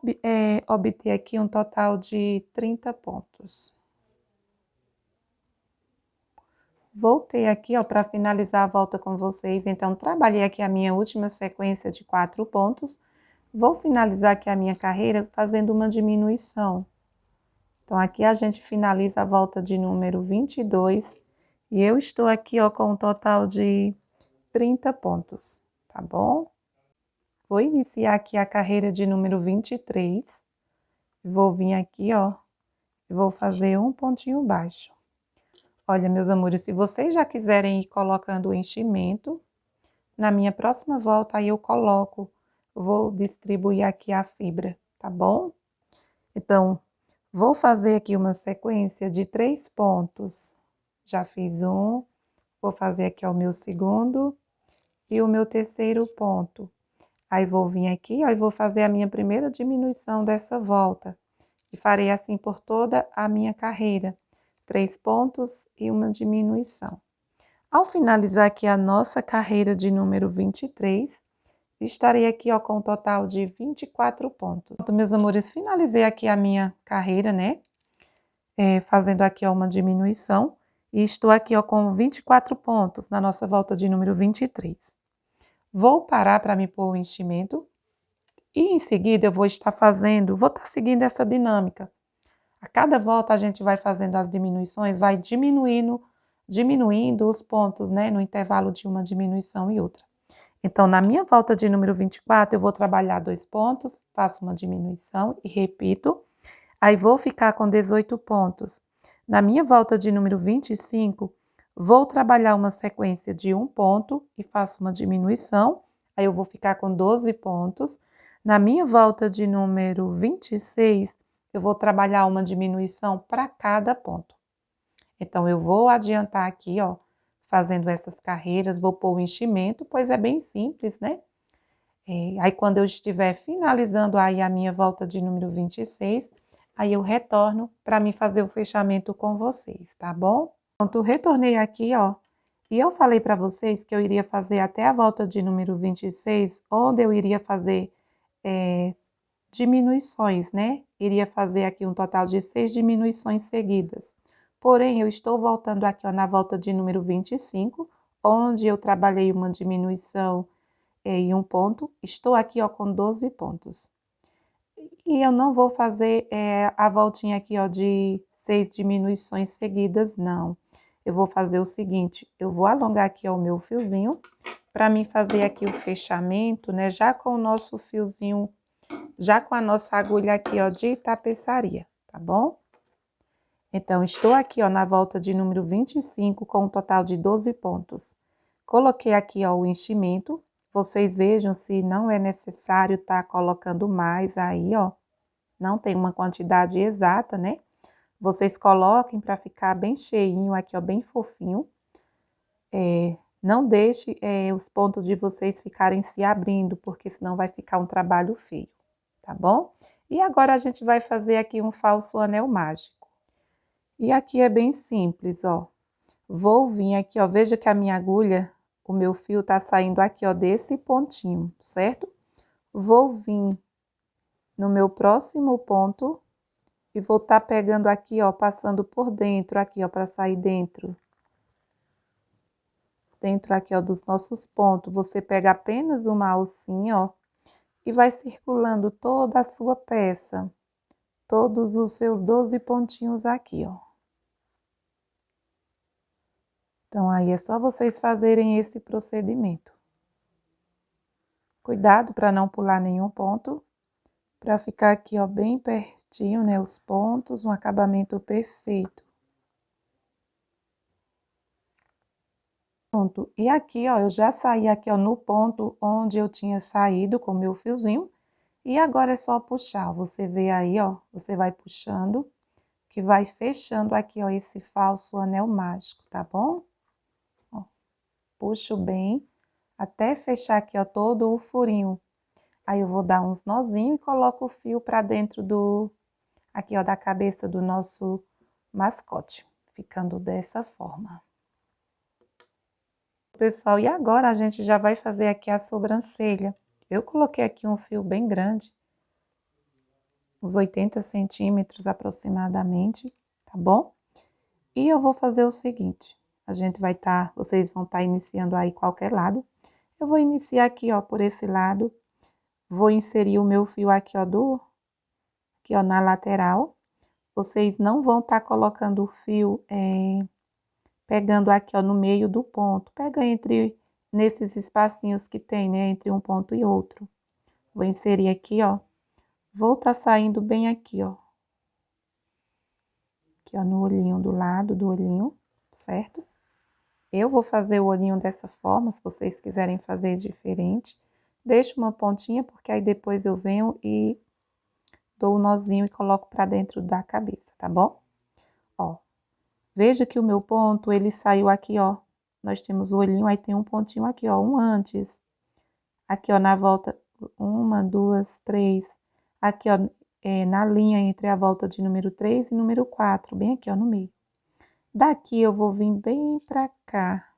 obter aqui um total de 30 pontos. Voltei aqui, ó, para finalizar a volta com vocês. Então, trabalhei aqui a minha última sequência de 4 pontos. Vou finalizar aqui a minha carreira fazendo uma diminuição. Então, aqui a gente finaliza a volta de número 22. E eu estou aqui, ó, com um total de 30 pontos, tá bom? Vou iniciar aqui a carreira de número 23. Vou vir aqui, ó, e vou fazer um pontinho baixo. Olha, meus amores, se vocês já quiserem ir colocando o enchimento, na minha próxima volta aí eu coloco, vou distribuir aqui a fibra, tá bom? Então, vou fazer aqui uma sequência de 3 pontos. Já fiz um, vou fazer aqui o meu segundo e o meu terceiro ponto. Aí vou vir aqui, ó, e vou fazer a minha primeira diminuição dessa volta. E farei assim por toda a minha carreira. 3 pontos e uma diminuição. Ao finalizar aqui a nossa carreira de número 23, estarei aqui, ó, com um total de 24 pontos. Então, meus amores, finalizei aqui a minha carreira, né? Fazendo aqui, ó, uma diminuição. E estou aqui, ó, com 24 pontos na nossa volta de número 23. Vou parar para me pôr o enchimento. E em seguida eu vou estar seguindo essa dinâmica. A cada volta a gente vai fazendo as diminuições, vai diminuindo os pontos, né, no intervalo de uma diminuição e outra. Então, na minha volta de número 24, eu vou trabalhar 2 pontos, faço uma diminuição e repito, aí vou ficar com 18 pontos. Na minha volta de número 25, vou trabalhar uma sequência de 1 ponto e faço uma diminuição, aí eu vou ficar com 12 pontos. Na minha volta de número 26, eu vou trabalhar uma diminuição para cada ponto. Então, eu vou adiantar aqui, ó, fazendo essas carreiras, vou pôr o enchimento, pois é bem simples, né? Aí, quando eu estiver finalizando aí a minha volta de número 26, aí eu retorno para me fazer o fechamento com vocês, tá bom? Pronto, retornei aqui, ó, e eu falei para vocês que eu iria fazer até a volta de número 26, onde eu iria fazer diminuições, né? Iria fazer aqui um total de 6 diminuições seguidas. Porém, eu estou voltando aqui, ó, na volta de número 25, onde eu trabalhei uma diminuição em 1 ponto. Estou aqui, ó, com 12 pontos. E eu não vou fazer a voltinha aqui, ó, de 6 diminuições seguidas, não. Eu vou fazer o seguinte, eu vou alongar aqui, ó, o meu fiozinho, para mim fazer aqui o fechamento, né? Já com o nosso fiozinho, já com a nossa agulha aqui, ó, de tapeçaria, tá bom? Então, estou aqui, ó, na volta de número 25, com um total de 12 pontos. Coloquei aqui, ó, o enchimento. Vocês vejam se não é necessário tá colocando mais aí, ó. Não tem uma quantidade exata, né? Vocês coloquem para ficar bem cheinho aqui, ó, bem fofinho. Não deixe os pontos de vocês ficarem se abrindo, porque senão vai ficar um trabalho feio, tá bom? E agora a gente vai fazer aqui um falso anel mágico. E aqui é bem simples, ó. Vou vir aqui, ó, veja que a minha agulha, o meu fio tá saindo aqui, ó, desse pontinho, certo? Vou vir no meu próximo ponto e vou tá pegando aqui, ó, passando por dentro aqui, ó, para sair dentro. Dentro aqui, ó, dos nossos pontos, você pega apenas uma alcinha, ó, e vai circulando toda a sua peça, todos os seus 12 pontinhos aqui, ó. Então, aí é só vocês fazerem esse procedimento. Cuidado para não pular nenhum ponto, para ficar aqui, ó, bem pertinho, né, os pontos, um acabamento perfeito. Pronto, e aqui, ó, eu já saí aqui, ó, no ponto onde eu tinha saído com o meu fiozinho, e agora é só puxar, você vê aí, ó, você vai puxando, que vai fechando aqui, ó, esse falso anel mágico, tá bom? Ó, puxo bem, até fechar aqui, ó, todo o furinho. Aí eu vou dar uns nozinhos e coloco o fio pra dentro aqui, ó, da cabeça do nosso mascote, ficando dessa forma. Pessoal, e agora a gente já vai fazer aqui a sobrancelha. Eu coloquei aqui um fio bem grande, uns 80 centímetros aproximadamente, tá bom? E eu vou fazer o seguinte, vocês vão estar iniciando aí qualquer lado. Eu vou iniciar aqui, ó, por esse lado, vou inserir o meu fio aqui, ó, aqui, ó, na lateral. Vocês não vão estar colocando o fio, pegando aqui, ó, no meio do ponto. Pega nesses espacinhos que tem, né, entre um ponto e outro. Vou inserir aqui, ó. Vou estar saindo bem aqui, ó. Aqui, ó, no olhinho, do lado do olhinho, certo? Eu vou fazer o olhinho dessa forma, se vocês quiserem fazer diferente. Deixo uma pontinha, porque aí depois eu venho e dou o nozinho e coloco pra dentro da cabeça, tá bom? Ó, veja que o meu ponto, ele saiu aqui, ó. Nós temos o olhinho, aí tem um pontinho aqui, ó, um antes. Aqui, ó, na volta, 1, 2, 3. Aqui, ó, na linha entre a volta de número 3 e número 4, bem aqui, ó, no meio. Daqui eu vou vir bem pra cá.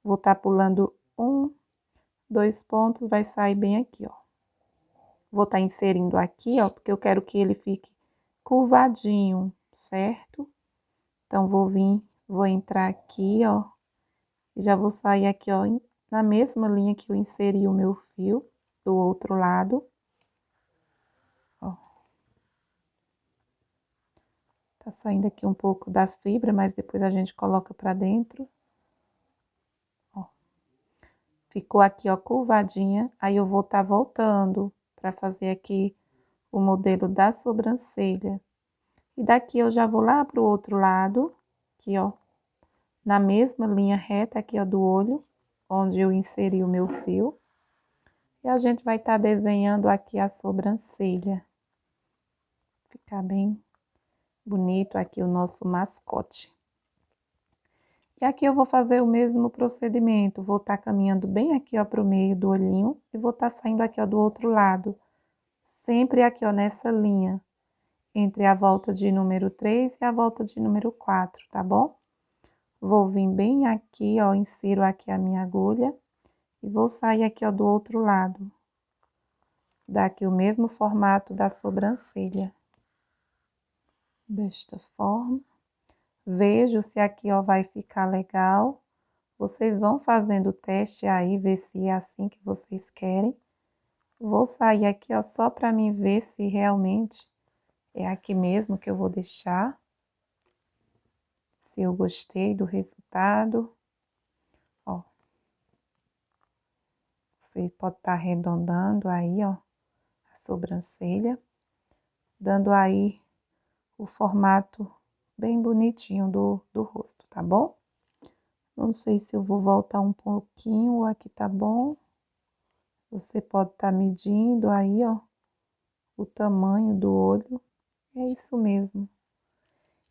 Vou estar pulando 1, 2 pontos, vai sair bem aqui, ó. Vou estar inserindo aqui, ó, porque eu quero que ele fique curvadinho, certo? Então, vou entrar aqui, ó, e já vou sair aqui, ó, na mesma linha que eu inseri o meu fio, do outro lado. Ó. Tá saindo aqui um pouco da fibra, mas depois a gente coloca pra dentro. Ó. Ficou aqui, ó, curvadinha, aí eu vou estar voltando pra fazer aqui o modelo da sobrancelha. E daqui eu já vou lá pro outro lado, aqui, ó, na mesma linha reta aqui, ó, do olho, onde eu inseri o meu fio. E a gente vai estar desenhando aqui a sobrancelha. Ficar bem bonito aqui o nosso mascote. E aqui eu vou fazer o mesmo procedimento. Vou estar caminhando bem aqui, ó, pro meio do olhinho. E vou estar saindo aqui, ó, do outro lado. Sempre aqui, ó, nessa linha. Entre a volta de número 3 e a volta de número 4, tá bom? Vou vir bem aqui, ó, insiro aqui a minha agulha e vou sair aqui, ó, do outro lado. Dá aqui o mesmo formato da sobrancelha. Desta forma. Vejo se aqui, ó, vai ficar legal. Vocês vão fazendo o teste aí, ver se é assim que vocês querem. Vou sair aqui, ó, só pra mim ver se realmente é aqui mesmo que eu vou deixar. Se eu gostei do resultado. Ó. Você pode estar arredondando aí, ó, a sobrancelha. Dando aí o formato bem bonitinho do rosto, tá bom? Não sei se eu vou voltar um pouquinho, aqui tá bom. Você pode estar medindo aí, ó, o tamanho do olho. É isso mesmo.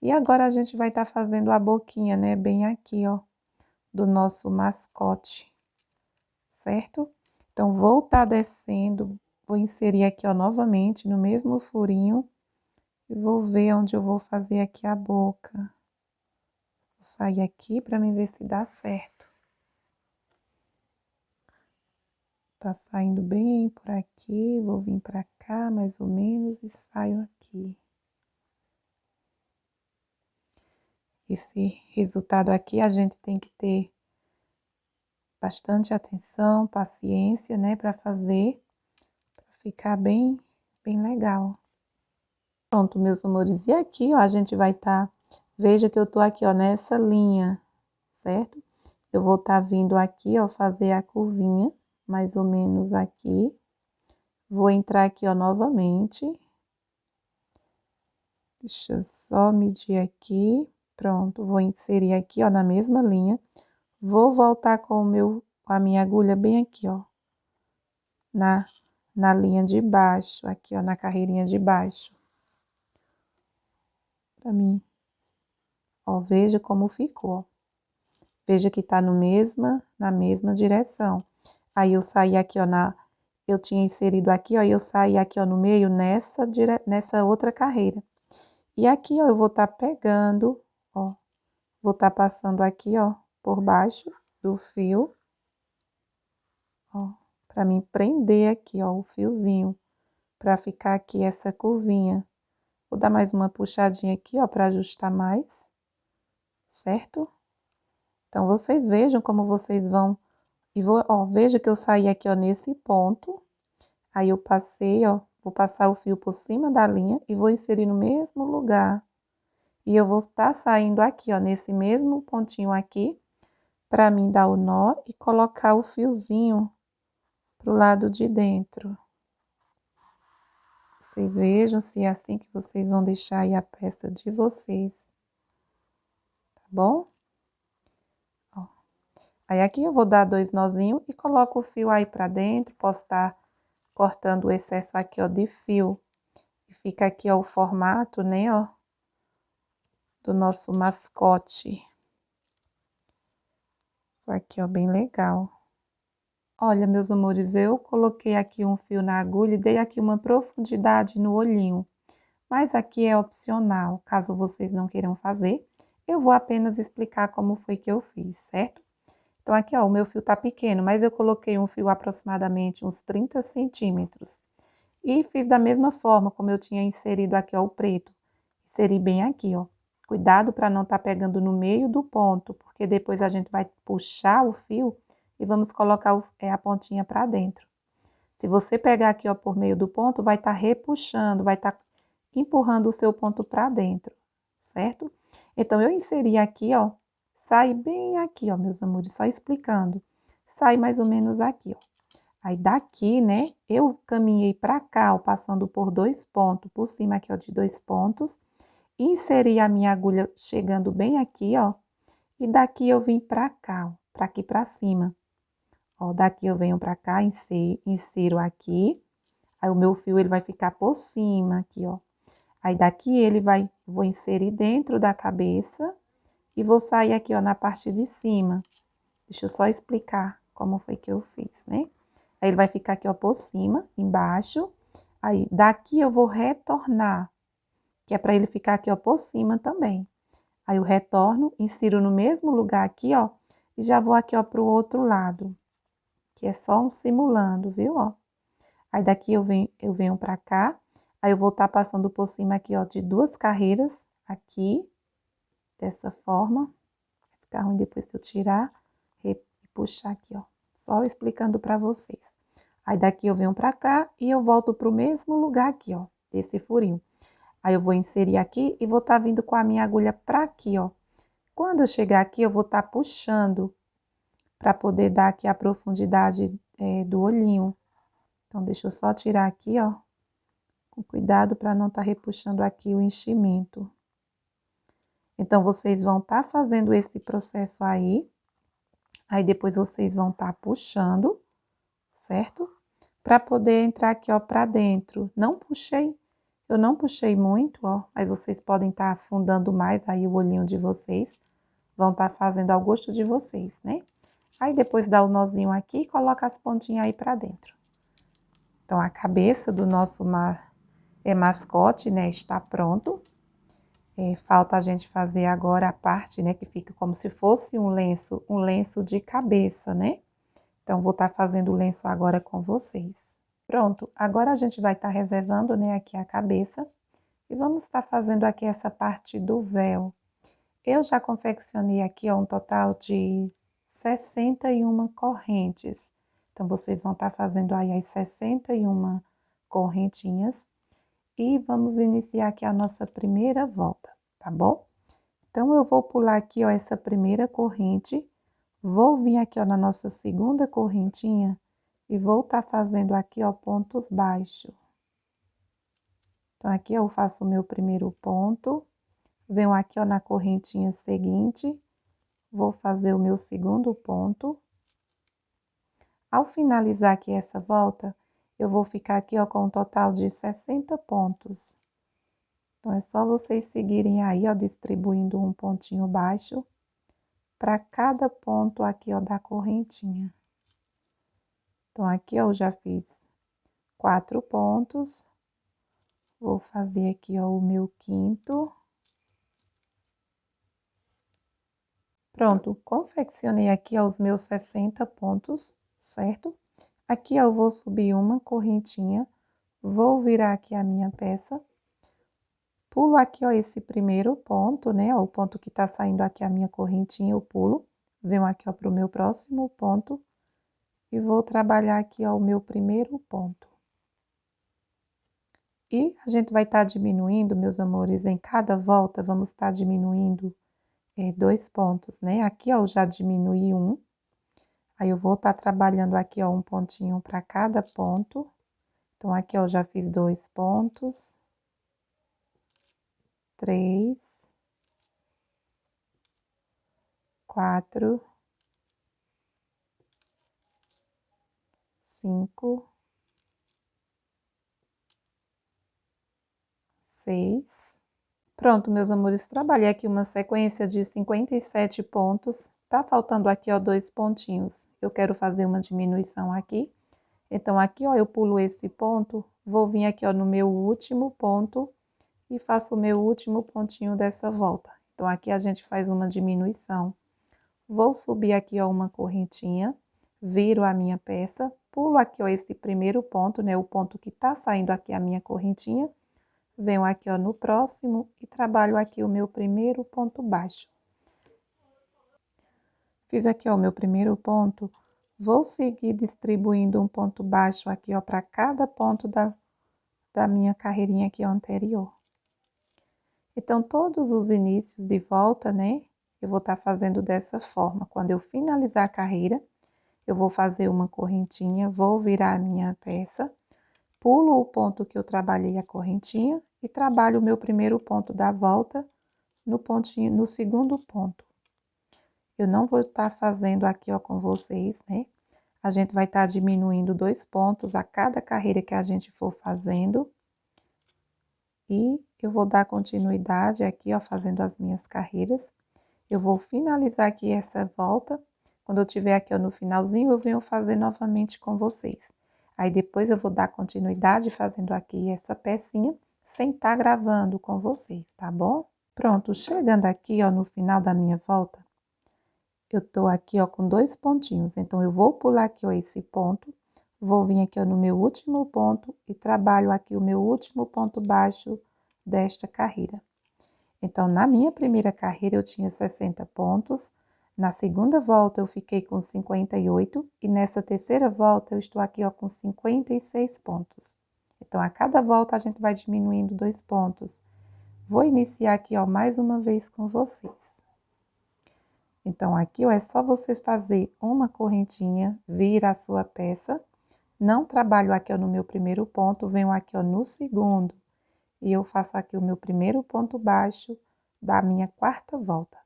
E agora a gente vai estar fazendo a boquinha, né, bem aqui, ó, do nosso mascote, certo? Então, vou estar descendo, vou inserir aqui, ó, novamente no mesmo furinho e vou ver onde eu vou fazer aqui a boca. Vou sair aqui para mim ver se dá certo. Tá saindo bem por aqui, vou vir para cá mais ou menos e saio aqui. Esse resultado aqui a gente tem que ter bastante atenção, paciência, né, para fazer, para ficar bem legal. Pronto, meus amores, e aqui, ó, a gente vai estar, veja que eu tô aqui, ó, nessa linha, certo? Eu vou estar vindo aqui, ó, fazer a curvinha, mais ou menos aqui. Vou entrar aqui, ó, novamente. Deixa eu só medir aqui. Pronto, vou inserir aqui, ó, na mesma linha. Vou voltar com a minha agulha bem aqui, ó. Na linha de baixo, aqui, ó, na carreirinha de baixo. Pra mim. Ó, veja como ficou, ó. Veja que tá na mesma direção. Aí, eu saí aqui, ó, eu tinha inserido aqui, ó, e eu saí aqui, ó, no meio, nessa outra carreira. E aqui, ó, eu vou estar pegando, ó, vou estar passando aqui, ó, por baixo do fio, ó, pra mim prender aqui, ó, o fiozinho, pra ficar aqui essa curvinha. Vou dar mais uma puxadinha aqui, ó, pra ajustar mais, certo? Então, vocês vejam como vocês vão, ó, veja que eu saí aqui, ó, nesse ponto, aí eu passei, ó, vou passar o fio por cima da linha e vou inserir no mesmo lugar. E eu vou estar saindo aqui, ó, nesse mesmo pontinho aqui, para mim dar o nó e colocar o fiozinho pro lado de dentro. Vocês vejam se é assim que vocês vão deixar aí a peça de vocês. Tá bom? Ó. Aí aqui eu vou dar 2 nozinhos e coloco o fio aí para dentro. Posso estar cortando o excesso aqui, ó, de fio. E fica aqui, ó, o formato, né, ó, do nosso mascote. Aqui, ó, bem legal. Olha, meus amores, eu coloquei aqui um fio na agulha e dei aqui uma profundidade no olhinho. Mas aqui é opcional, caso vocês não queiram fazer. Eu vou apenas explicar como foi que eu fiz, certo? Então, aqui, ó, o meu fio tá pequeno, mas eu coloquei um fio aproximadamente uns 30 centímetros. E fiz da mesma forma como eu tinha inserido aqui, ó, o preto. Inseri bem aqui, ó. Cuidado para não estar pegando no meio do ponto, porque depois a gente vai puxar o fio e vamos colocar a pontinha para dentro. Se você pegar aqui, ó, por meio do ponto, vai estar repuxando, vai estar empurrando o seu ponto para dentro, certo? Então, eu inseri aqui, ó, sai bem aqui, ó, meus amores, só explicando. Sai mais ou menos aqui, ó. Aí, daqui, né, eu caminhei para cá, ó, passando por 2 pontos, por cima aqui, ó, de 2 pontos. Inseri a minha agulha chegando bem aqui, ó. E daqui eu vim para cá, ó, para aqui para cima. Ó, daqui eu venho para cá, insiro aqui. Aí, o meu fio, ele vai ficar por cima aqui, ó. Aí, daqui vou inserir dentro da cabeça e vou sair aqui, ó, na parte de cima. Deixa eu só explicar como foi que eu fiz, né? Aí, ele vai ficar aqui, ó, por cima, embaixo. Aí, daqui eu vou retornar, que é para ele ficar aqui, ó, por cima também. Aí, eu retorno, insiro no mesmo lugar aqui, ó, e já vou aqui, ó, pro outro lado, que é só um simulando, viu, ó? Aí, daqui eu venho pra cá, aí eu vou estar passando por cima aqui, ó, de 2 carreiras, aqui, dessa forma. Vai ficar ruim depois de eu tirar e puxar aqui, ó, só explicando pra vocês. Aí, daqui eu venho pra cá e eu volto pro mesmo lugar aqui, ó, desse furinho. Aí, eu vou inserir aqui e vou estar vindo com a minha agulha pra aqui, ó. Quando eu chegar aqui, eu vou estar puxando pra poder dar aqui a profundidade do olhinho. Então, deixa eu só tirar aqui, ó, com cuidado para não estar repuxando aqui o enchimento. Então, vocês vão estar fazendo esse processo aí depois vocês vão estar puxando, certo? Para poder entrar aqui, ó, para dentro. Eu não puxei muito, ó, mas vocês podem estar afundando mais aí o olhinho de vocês. Vão estar fazendo ao gosto de vocês, né? Aí, depois dá o nozinho aqui e coloca as pontinhas aí para dentro. Então, a cabeça do nosso mascote, né, está pronto. Falta a gente fazer agora a parte, né, que fica como se fosse um lenço de cabeça, né? Então, vou estar fazendo o lenço agora com vocês. Pronto, agora a gente vai estar reservando, né, aqui a cabeça. E vamos estar fazendo aqui essa parte do véu. Eu já confeccionei aqui, ó, um total de 61 correntes. Então, vocês vão estar fazendo aí as 61 correntinhas. E vamos iniciar aqui a nossa primeira volta, tá bom? Então, eu vou pular aqui, ó, essa primeira corrente, vou vir aqui, ó, na nossa segunda correntinha e vou estar fazendo aqui, ó, pontos baixos. Então, aqui eu faço o meu primeiro ponto, venho aqui, ó, na correntinha seguinte, vou fazer o meu segundo ponto. Ao finalizar aqui essa volta, eu vou ficar aqui, ó, com um total de 60 pontos. Então, é só vocês seguirem aí, ó, distribuindo um pontinho baixo para cada ponto aqui, ó, da correntinha. Então, aqui, ó, eu já fiz 4 pontos. Vou fazer aqui, ó, o meu quinto. Pronto, confeccionei aqui, ó, os meus 60 pontos, certo? Aqui, ó, eu vou subir uma correntinha, vou virar aqui a minha peça. Pulo aqui, ó, esse primeiro ponto, né, ó, o ponto que tá saindo aqui a minha correntinha, eu pulo. Venho aqui, ó, pro meu próximo ponto e vou trabalhar aqui, ó, o meu primeiro ponto. E a gente vai estar diminuindo, meus amores, em cada volta, vamos estar diminuindo 2 pontos, né? Aqui, ó, eu já diminui um. Aí, eu vou estar trabalhando aqui, ó, um pontinho para cada ponto. Então, aqui, ó, eu já fiz 2 pontos. 3, 4, 5, 6. Pronto, meus amores, trabalhei aqui uma sequência de 57 pontos. Tá faltando aqui, ó, 2 pontinhos. Eu quero fazer uma diminuição aqui. Então, aqui, ó, eu pulo esse ponto, vou vir aqui, ó, no meu último ponto e faço o meu último pontinho dessa volta. Então, aqui a gente faz uma diminuição. Vou subir aqui, ó, uma correntinha, viro a minha peça, pulo aqui, ó, esse primeiro ponto, né, o ponto que tá saindo aqui a minha correntinha, venho aqui, ó, no próximo e trabalho aqui o meu primeiro ponto baixo. Fiz aqui, ó, o meu primeiro ponto, vou seguir distribuindo um ponto baixo aqui, ó, para cada ponto da minha carreirinha aqui anterior. Então, todos os inícios de volta, né, eu vou estar fazendo dessa forma. Quando eu finalizar a carreira, eu vou fazer uma correntinha, vou virar a minha peça, pulo o ponto que eu trabalhei a correntinha e trabalho o meu primeiro ponto da volta no pontinho, no segundo ponto. Eu não vou estar fazendo aqui, ó, com vocês, né? A gente vai estar diminuindo 2 pontos a cada carreira que a gente for fazendo. E eu vou dar continuidade aqui, ó, fazendo as minhas carreiras. Eu vou finalizar aqui essa volta. Quando eu tiver aqui, ó, no finalzinho, eu venho fazer novamente com vocês. Aí, depois eu vou dar continuidade fazendo aqui essa pecinha, sem estar gravando com vocês, tá bom? Pronto, chegando aqui, ó, no final da minha volta, eu tô aqui, ó, com 2 pontinhos. Então, eu vou pular aqui, ó, esse ponto, vou vir aqui, ó, no meu último ponto e trabalho aqui o meu último ponto baixo desta carreira. Então, na minha primeira carreira, eu tinha 60 pontos, na segunda volta eu fiquei com 58 e nessa terceira volta eu estou aqui, ó, com 56 pontos. Então, a cada volta a gente vai diminuindo 2 pontos. Vou iniciar aqui, ó, mais uma vez com vocês. Então, aqui, ó, é só você fazer uma correntinha, vira a sua peça. Não trabalho aqui, ó, no meu primeiro ponto, venho aqui, ó, no segundo. E eu faço aqui o meu primeiro ponto baixo da minha quarta volta.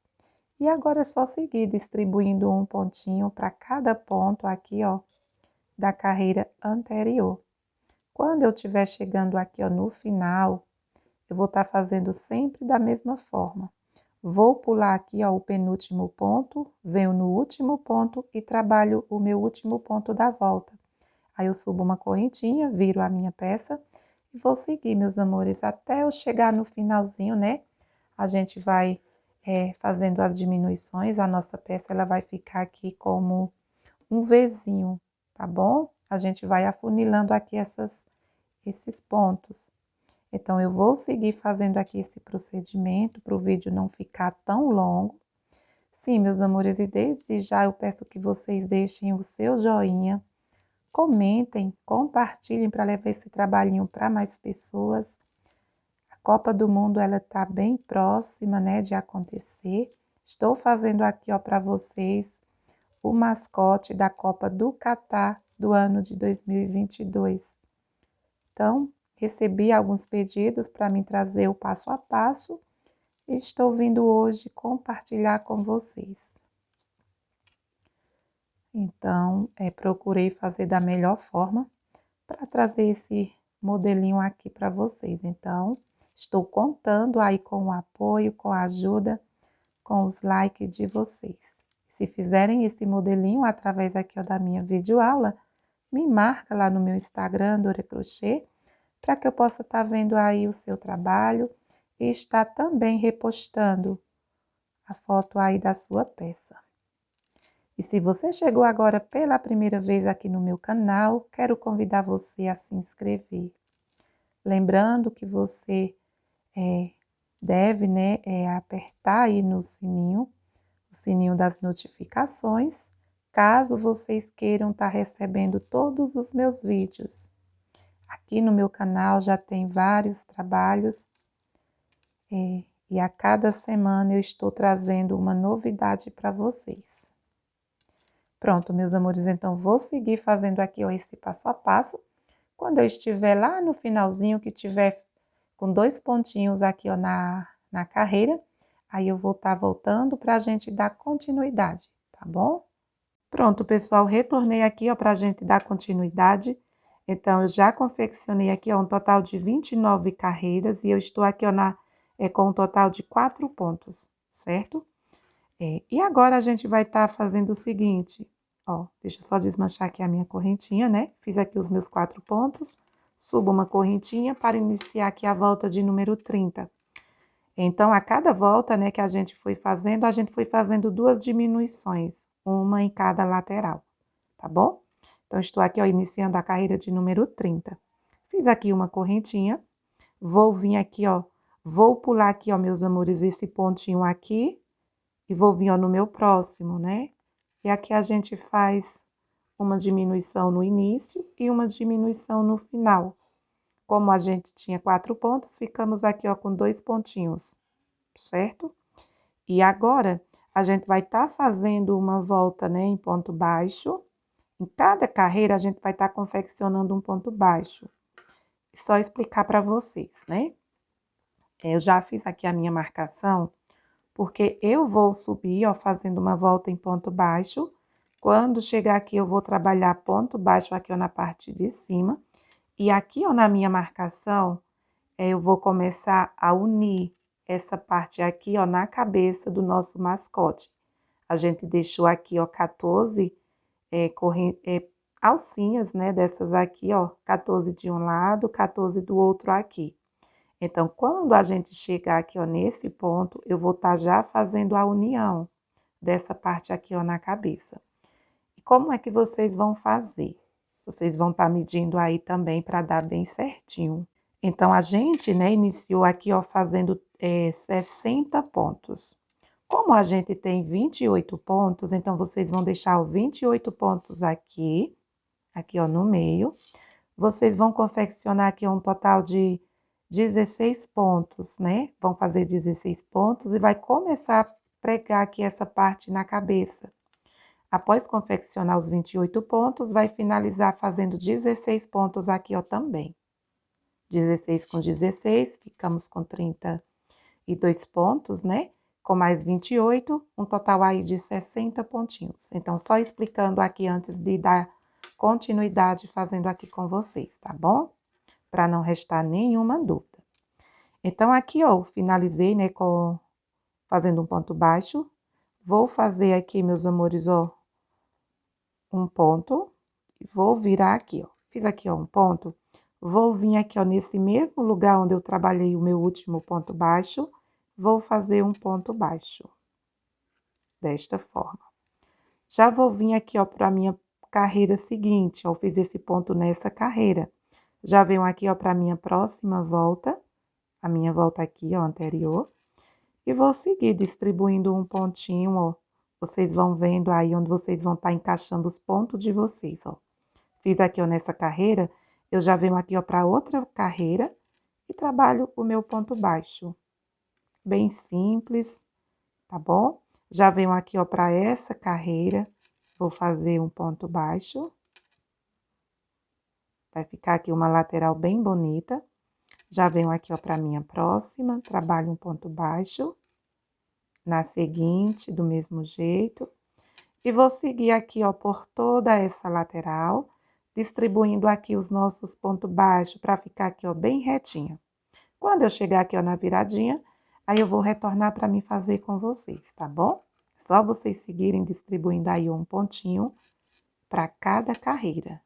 E agora é só seguir distribuindo um pontinho para cada ponto aqui, ó, da carreira anterior. Quando eu estiver chegando aqui, ó, no final, eu vou estar fazendo sempre da mesma forma. Vou pular aqui, ó, o penúltimo ponto, venho no último ponto e trabalho o meu último ponto da volta. Aí, eu subo uma correntinha, viro a minha peça e vou seguir, meus amores, até eu chegar no finalzinho, né? A gente vai fazendo as diminuições, a nossa peça, ela vai ficar aqui como um Vzinho, tá bom? A gente vai afunilando aqui esses pontos. Então, eu vou seguir fazendo aqui esse procedimento para o vídeo não ficar tão longo. Sim, meus amores, e desde já eu peço que vocês deixem o seu joinha, comentem, compartilhem para levar esse trabalhinho para mais pessoas. Copa do Mundo, ela tá bem próxima, né, de acontecer. Estou fazendo aqui, ó, para vocês o mascote da Copa do Catar do ano de 2022. Então, recebi alguns pedidos para me trazer o passo a passo e estou vindo hoje compartilhar com vocês. Então, procurei fazer da melhor forma para trazer esse modelinho aqui para vocês. Então, estou contando aí com o apoio, com a ajuda, com os likes de vocês. Se fizerem esse modelinho através aqui, ó, da minha videoaula, me marca lá no meu Instagram, Dora Crochê, para que eu possa estar vendo aí o seu trabalho e estar também repostando a foto aí da sua peça. E se você chegou agora pela primeira vez aqui no meu canal, quero convidar você a se inscrever. Lembrando que você deve, né, apertar aí no sininho, o sininho das notificações, caso vocês queiram estar recebendo todos os meus vídeos. Aqui no meu canal já tem vários trabalhos e a cada semana eu estou trazendo uma novidade para vocês. Pronto, meus amores, então vou seguir fazendo aqui, ó, esse passo a passo. Quando eu estiver lá no finalzinho, que tiver com 2 pontinhos aqui, ó, na carreira, aí eu vou estar voltando para a gente dar continuidade, tá bom? Pronto, pessoal, retornei aqui, ó, para a gente dar continuidade. Então, eu já confeccionei aqui, ó, um total de 29 carreiras e eu estou aqui, ó, com um total de 4 pontos, certo? E agora a gente vai estar fazendo o seguinte, ó, deixa eu só desmanchar aqui a minha correntinha, né? Fiz aqui os meus 4 pontos, subo uma correntinha para iniciar aqui a volta de número 30. Então, a cada volta, né, que a gente foi fazendo 2 diminuições, uma em cada lateral, tá bom? Então, estou aqui, ó, iniciando a carreira de número 30. Fiz aqui uma correntinha, vou vir aqui, ó, vou pular aqui, ó, meus amores, esse pontinho aqui, e vou vir, ó, no meu próximo, né? E aqui a gente faz uma diminuição no início e uma diminuição no final. Como a gente tinha 4 pontos, ficamos aqui, ó, com 2 pontinhos, certo? E agora, a gente vai estar fazendo uma volta, né, em ponto baixo. Em cada carreira, a gente vai estar confeccionando um ponto baixo. Só explicar para vocês, né? Eu já fiz aqui a minha marcação, porque eu vou subir, ó, fazendo uma volta em ponto baixo. Quando chegar aqui, eu vou trabalhar ponto baixo aqui, ó, na parte de cima. E aqui, ó, na minha marcação, eu vou começar a unir essa parte aqui, ó, na cabeça do nosso mascote. A gente deixou aqui, ó, 14 alcinhas, né, dessas aqui, ó, 14 de um lado, 14 do outro aqui. Então, quando a gente chegar aqui, ó, nesse ponto, eu vou estar já fazendo a união dessa parte aqui, ó, na cabeça. E como é que vocês vão fazer? Vocês vão estar medindo aí também para dar bem certinho. Então, a gente, né, iniciou aqui, ó, fazendo 60 pontos. Como a gente tem 28 pontos, então vocês vão deixar os 28 pontos aqui, ó, no meio. Vocês vão confeccionar aqui um total de 16 pontos, né? Vão fazer 16 pontos e vai começar a pregar aqui essa parte na cabeça. Após confeccionar os 28 pontos, vai finalizar fazendo 16 pontos aqui, ó, também. 16 com 16, ficamos com 32 pontos, né? Com mais 28, um total aí de 60 pontinhos. Então, só explicando aqui antes de dar continuidade fazendo aqui com vocês, tá bom? Para não restar nenhuma dúvida. Então, aqui, ó, finalizei, né, fazendo um ponto baixo. Vou fazer aqui, meus amores, ó, um ponto. Vou virar aqui, ó. Fiz aqui, ó, um ponto. Vou vir aqui, ó, nesse mesmo lugar onde eu trabalhei o meu último ponto baixo. Vou fazer um ponto baixo. Desta forma. Já vou vir aqui, ó, para a minha carreira seguinte, ó. Eu fiz esse ponto nessa carreira. Já venho aqui, ó, para a minha próxima volta. A minha volta aqui, ó, anterior. E vou seguir distribuindo um pontinho, ó. Vocês vão vendo aí onde vocês vão estar encaixando os pontos de vocês, ó. Fiz aqui, ó, nessa carreira, eu já venho aqui, ó, para outra carreira e trabalho o meu ponto baixo. Bem simples, tá bom? Já venho aqui, ó, para essa carreira, vou fazer um ponto baixo. Vai ficar aqui uma lateral bem bonita. Já venho aqui, ó, para minha próxima, trabalho um ponto baixo. Na seguinte, do mesmo jeito. E vou seguir aqui, ó, por toda essa lateral, distribuindo aqui os nossos pontos baixos para ficar aqui, ó, bem retinho. Quando eu chegar aqui, ó, na viradinha, aí eu vou retornar para mim fazer com vocês, tá bom? Só vocês seguirem distribuindo aí um pontinho para cada carreira.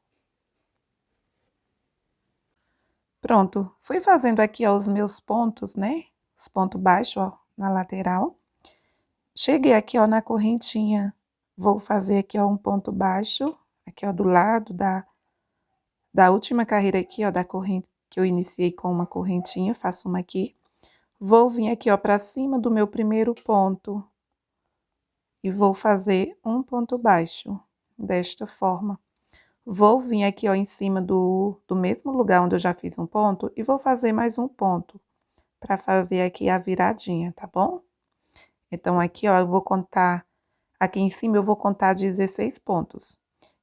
Pronto, fui fazendo aqui, ó, os meus pontos, né? Os pontos baixos, ó, na lateral. Cheguei aqui, ó, na correntinha. Vou fazer aqui, ó, um ponto baixo, aqui, ó, do lado da última carreira aqui, ó, da corrente, que eu iniciei com uma correntinha, faço uma aqui. Vou vir aqui, ó, pra cima do meu primeiro ponto. E vou fazer um ponto baixo, desta forma. Vou vir aqui, ó, em cima do mesmo lugar onde eu já fiz um ponto, e vou fazer mais um ponto, pra fazer aqui a viradinha, tá bom? Então, aqui, ó, eu vou contar, aqui em cima eu vou contar 16 pontos.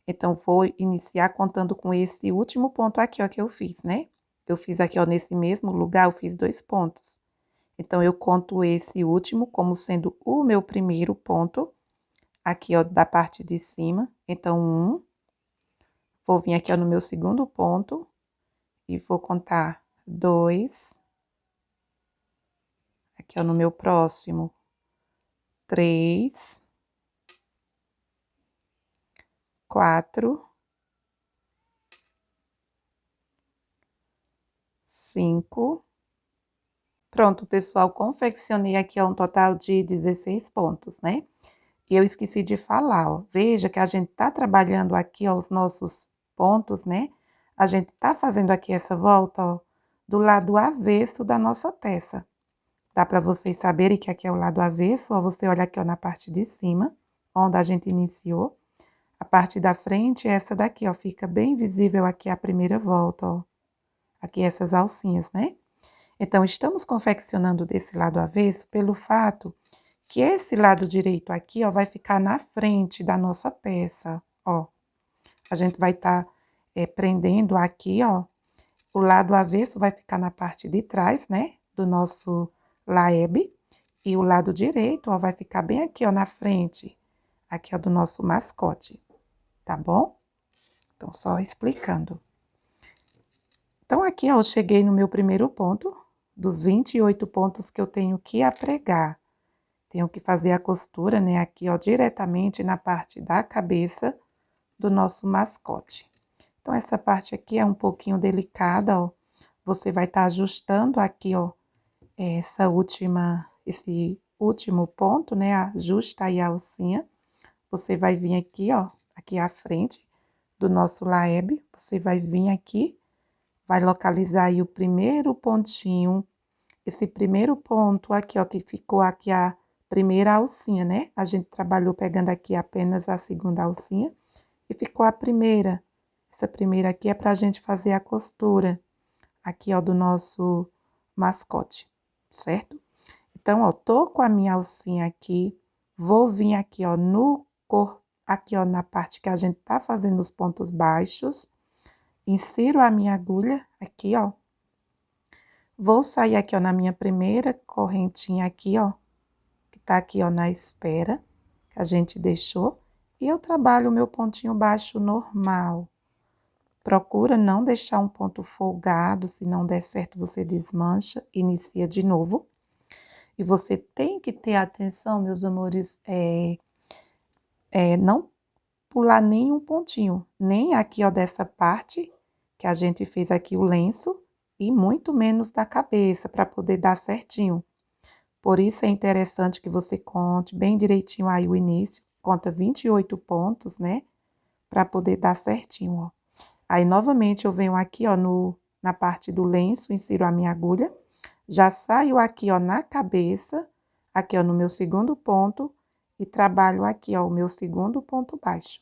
Então, vou iniciar contando com esse último ponto aqui, ó, que eu fiz, né? Eu fiz aqui, ó, nesse mesmo lugar, eu fiz 2 pontos. Então, eu conto esse último como sendo o meu primeiro ponto, aqui, ó, da parte de cima. Então, 1. Vou vir aqui, ó, no meu segundo ponto e vou contar 2. Aqui, ó, no meu próximo, 3. 4, 5. Pronto, pessoal, confeccionei aqui, ó, um total de 16 pontos, né? E eu esqueci de falar, ó, veja que a gente tá trabalhando aqui, ó, os nossos pontos, né? A gente tá fazendo aqui essa volta, ó, do lado avesso da nossa peça. Dá para vocês saberem que aqui é o lado avesso, ó, você olha aqui, ó, na parte de cima, onde a gente iniciou. A parte da frente é essa daqui, ó, fica bem visível aqui a primeira volta, ó. Aqui essas alcinhas, né? Então, estamos confeccionando desse lado avesso pelo fato que esse lado direito aqui, ó, vai ficar na frente da nossa peça, ó. A gente vai estar prendendo aqui, ó, o lado avesso vai ficar na parte de trás, né, do nosso laeb, e o lado direito, ó, vai ficar bem aqui, ó, na frente, aqui, ó, do nosso mascote, tá bom? Então, só explicando. Então, aqui, ó, eu cheguei no meu primeiro ponto, dos 28 pontos que eu tenho que apregar. Tenho que fazer a costura, né, aqui, ó, diretamente na parte da cabeça do nosso mascote. Então, essa parte aqui é um pouquinho delicada, ó. Você vai estar ajustando aqui, ó, esse último ponto, né, ajusta aí a alcinha. Você vai vir aqui, ó, aqui à frente do nosso laeb, você vai vir aqui, vai localizar aí o primeiro pontinho, esse primeiro ponto aqui, ó, que ficou aqui a primeira alcinha, né? A gente trabalhou pegando aqui apenas a segunda alcinha e ficou a primeira. Essa primeira aqui é pra gente fazer a costura aqui, ó, do nosso mascote, certo? Então, ó, tô com a minha alcinha aqui, vou vir aqui, ó, aqui, ó, na parte que a gente tá fazendo os pontos baixos, insiro a minha agulha aqui, ó. Vou sair aqui, ó, na minha primeira correntinha aqui, ó, que tá aqui, ó, na espera, que a gente deixou, e eu trabalho o meu pontinho baixo normal. Procura não deixar um ponto folgado, se não der certo você desmancha, inicia de novo. E você tem que ter atenção, meus amores, não pular nenhum pontinho, nem aqui, ó, dessa parte que a gente fez aqui o lenço, e muito menos da cabeça, para poder dar certinho. Por isso é interessante que você conte bem direitinho aí o início, conta 28 pontos, né? Para poder dar certinho, ó. Aí, novamente, eu venho aqui, ó, na parte do lenço, insiro a minha agulha, já saio aqui, ó, na cabeça, aqui, ó, no meu segundo ponto, e trabalho aqui, ó, o meu segundo ponto baixo.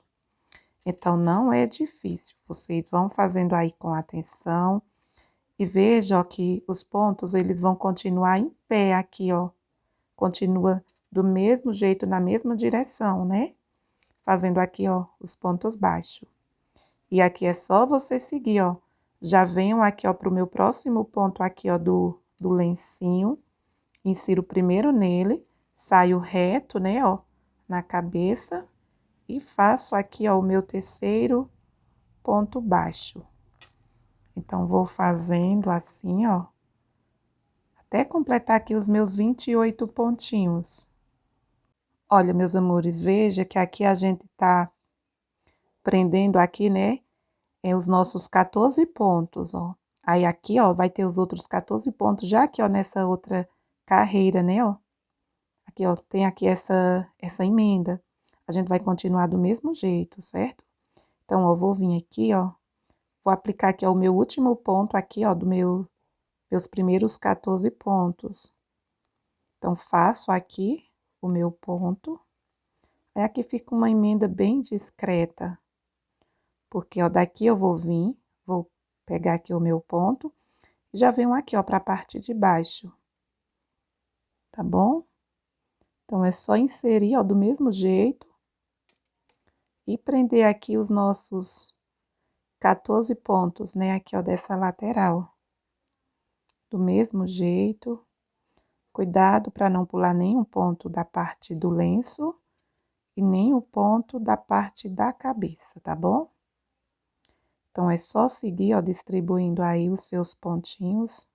Então, não é difícil, vocês vão fazendo aí com atenção, E veja, ó, que os pontos, eles vão continuar em pé aqui, ó. Continua do mesmo jeito, na mesma direção, né? Fazendo aqui, ó, os pontos baixos. E aqui é só você seguir, ó. Já venho aqui, ó, pro meu próximo ponto aqui, ó, do lencinho. Insiro primeiro nele, saio reto, né, ó, na cabeça. E faço aqui, ó, o meu terceiro ponto baixo. Então, vou fazendo assim, ó, até completar aqui os meus 28 pontinhos. Olha, meus amores, veja que aqui a gente tá prendendo aqui, né, os nossos 14 pontos, ó. Aí aqui, ó, vai ter os outros 14 pontos já aqui, ó, nessa outra carreira, né, ó. Aqui, ó, tem aqui essa emenda. A gente vai continuar do mesmo jeito, certo? Então, ó, vou vir aqui, ó, vou aplicar aqui, ó, o meu último ponto aqui, ó, meus primeiros 14 pontos. Então, faço aqui o meu ponto. Aí, aqui fica uma emenda bem discreta. Porque, ó, daqui eu vou vir, vou pegar aqui o meu ponto. Já venho aqui, ó, para a parte de baixo. Tá bom? Então, é só inserir, ó, do mesmo jeito. E prender aqui os nossos 14 pontos, né, aqui, ó, dessa lateral. Do mesmo jeito. Cuidado para não pular nenhum ponto da parte do lenço e nem o ponto da parte da cabeça, tá bom? Então, é só seguir, ó, distribuindo aí os seus pontinhos.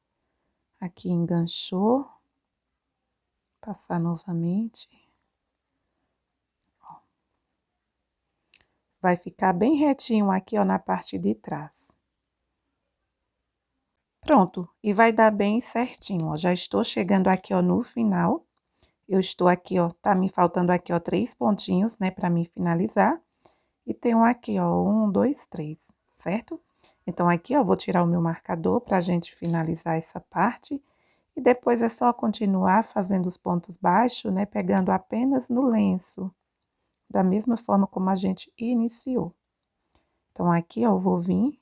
Aqui enganchou. Passar novamente. Ó. Vai ficar bem retinho aqui, ó, na parte de trás. Pronto, e vai dar bem certinho, ó. Já estou chegando aqui, ó, no final. Eu estou aqui, ó, tá me faltando aqui, ó, 3 pontinhos, né, para mim finalizar. E tenho aqui, ó, 1, 2, 3, certo? Então, aqui, ó, vou tirar o meu marcador pra gente finalizar essa parte. E depois é só continuar fazendo os pontos baixos, né, pegando apenas no lenço. Da mesma forma como a gente iniciou. Então, aqui, ó, eu vou vir,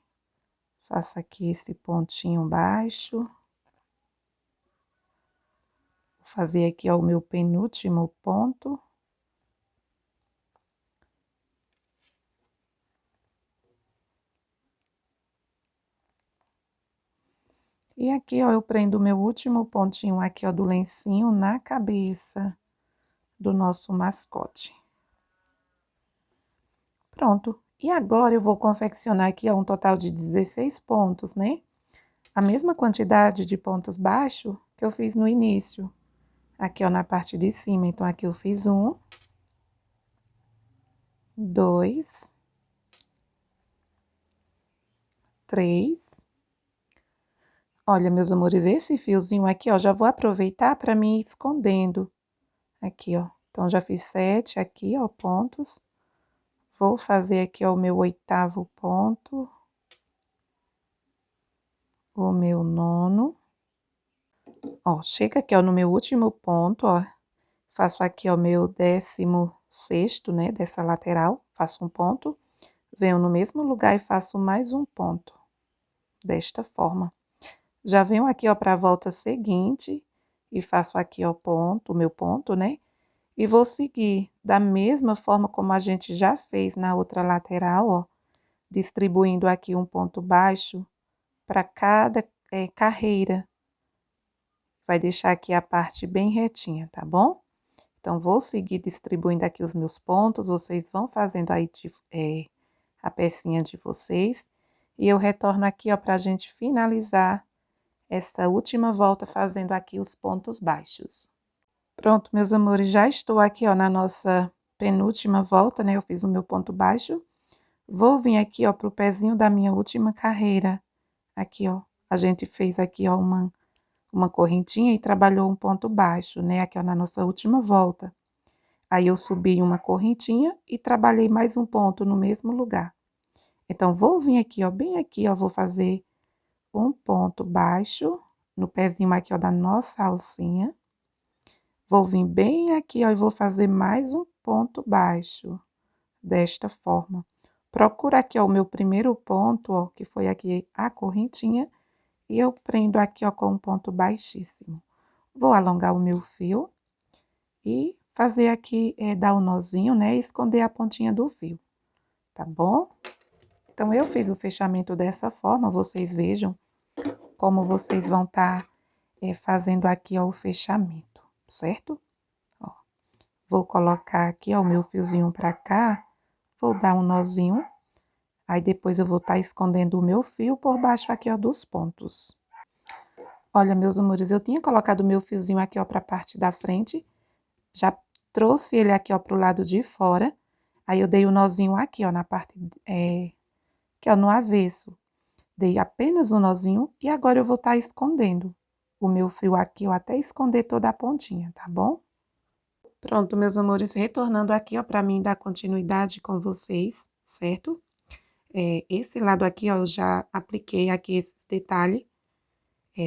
faço aqui esse pontinho baixo. Vou fazer aqui, ó, o meu penúltimo ponto. E aqui, ó, eu prendo o meu último pontinho aqui, ó, do lencinho na cabeça do nosso mascote. Pronto. E agora eu vou confeccionar aqui, ó, um total de 16 pontos, né? A mesma quantidade de pontos baixos que eu fiz no início. Aqui, ó, na parte de cima. Então, aqui eu fiz 1, 2, 3. Olha, meus amores, esse fiozinho aqui, ó, já vou aproveitar para me ir escondendo. Aqui, ó. Então, já fiz 7 aqui, ó, pontos. Vou fazer aqui, ó, o meu 8º ponto. O meu 9º. Ó, chega aqui, ó, no meu último ponto, ó. Faço aqui, ó, meu 16º, né, dessa lateral. Faço um ponto. Venho no mesmo lugar e faço mais um ponto. Desta forma. Já venho aqui, ó, para a volta seguinte e faço aqui, ó, ponto, o meu ponto, né? E vou seguir da mesma forma como a gente já fez na outra lateral, ó, distribuindo aqui um ponto baixo para cada carreira. Vai deixar aqui a parte bem retinha, tá bom? Então, vou seguir distribuindo aqui os meus pontos, vocês vão fazendo aí a pecinha de vocês. E eu retorno aqui, ó, para a gente finalizar essa última volta fazendo aqui os pontos baixos. Pronto, meus amores, já estou aqui, ó, na nossa penúltima volta, né? Eu fiz o meu ponto baixo. Vou vir aqui, ó, pro pezinho da minha última carreira. Aqui, ó, a gente fez aqui, ó, uma correntinha e trabalhou um ponto baixo, né? Aqui, ó, na nossa última volta. Aí, eu subi uma correntinha e trabalhei mais um ponto no mesmo lugar. Então, vou vir aqui, ó, bem aqui, ó, vou fazer um ponto baixo no pezinho aqui, ó, da nossa alcinha. Vou vir bem aqui, ó, e vou fazer mais um ponto baixo, desta forma. Procura aqui, ó, o meu primeiro ponto, ó, que foi aqui a correntinha, e eu prendo aqui, ó, com um ponto baixíssimo. Vou alongar o meu fio e fazer aqui, dar o nozinho, né, e esconder a pontinha do fio, tá bom? Então, eu fiz o fechamento dessa forma, vocês vejam como vocês vão estar fazendo aqui, ó, o fechamento, certo? Ó, vou colocar aqui, ó, o meu fiozinho pra cá, vou dar um nozinho, aí depois eu vou estar escondendo o meu fio por baixo aqui, ó, dos pontos. Olha, meus amores, eu tinha colocado o meu fiozinho aqui, ó, pra parte da frente, já trouxe ele aqui, ó, pro lado de fora, aí eu dei o nozinho aqui, ó, na parte, aqui, ó, no avesso. Dei apenas um nozinho e agora eu vou estar escondendo o meu fio aqui, ó, até esconder toda a pontinha, tá bom? Pronto, meus amores, retornando aqui, ó, pra mim dar continuidade com vocês, certo? Esse lado aqui, ó, eu já apliquei aqui esse detalhe.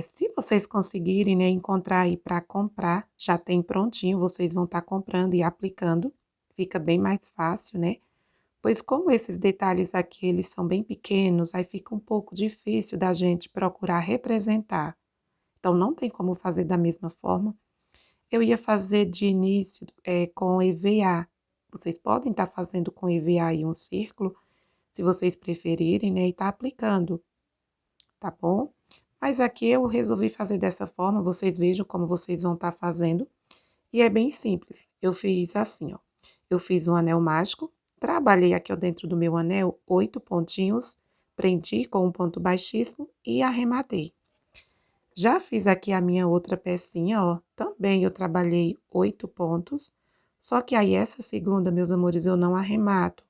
Se vocês conseguirem, né, encontrar aí para comprar, já tem prontinho, vocês vão estar comprando e aplicando, fica bem mais fácil, né? Pois como esses detalhes aqui, eles são bem pequenos, aí fica um pouco difícil da gente procurar representar. Então, não tem como fazer da mesma forma. Eu ia fazer de início com EVA. Vocês podem estar fazendo com EVA aí um círculo, se vocês preferirem, né? E tá aplicando, tá bom? Mas aqui eu resolvi fazer dessa forma, vocês vejam como vocês vão estar fazendo. E é bem simples. Eu fiz assim, ó. Eu fiz um anel mágico, trabalhei aqui ó, dentro do meu anel 8 pontinhos, prendi com um ponto baixíssimo e arrematei. Já fiz aqui a minha outra pecinha, ó. Também eu trabalhei 8 pontos, só que aí essa segunda, meus amores, eu não arremato.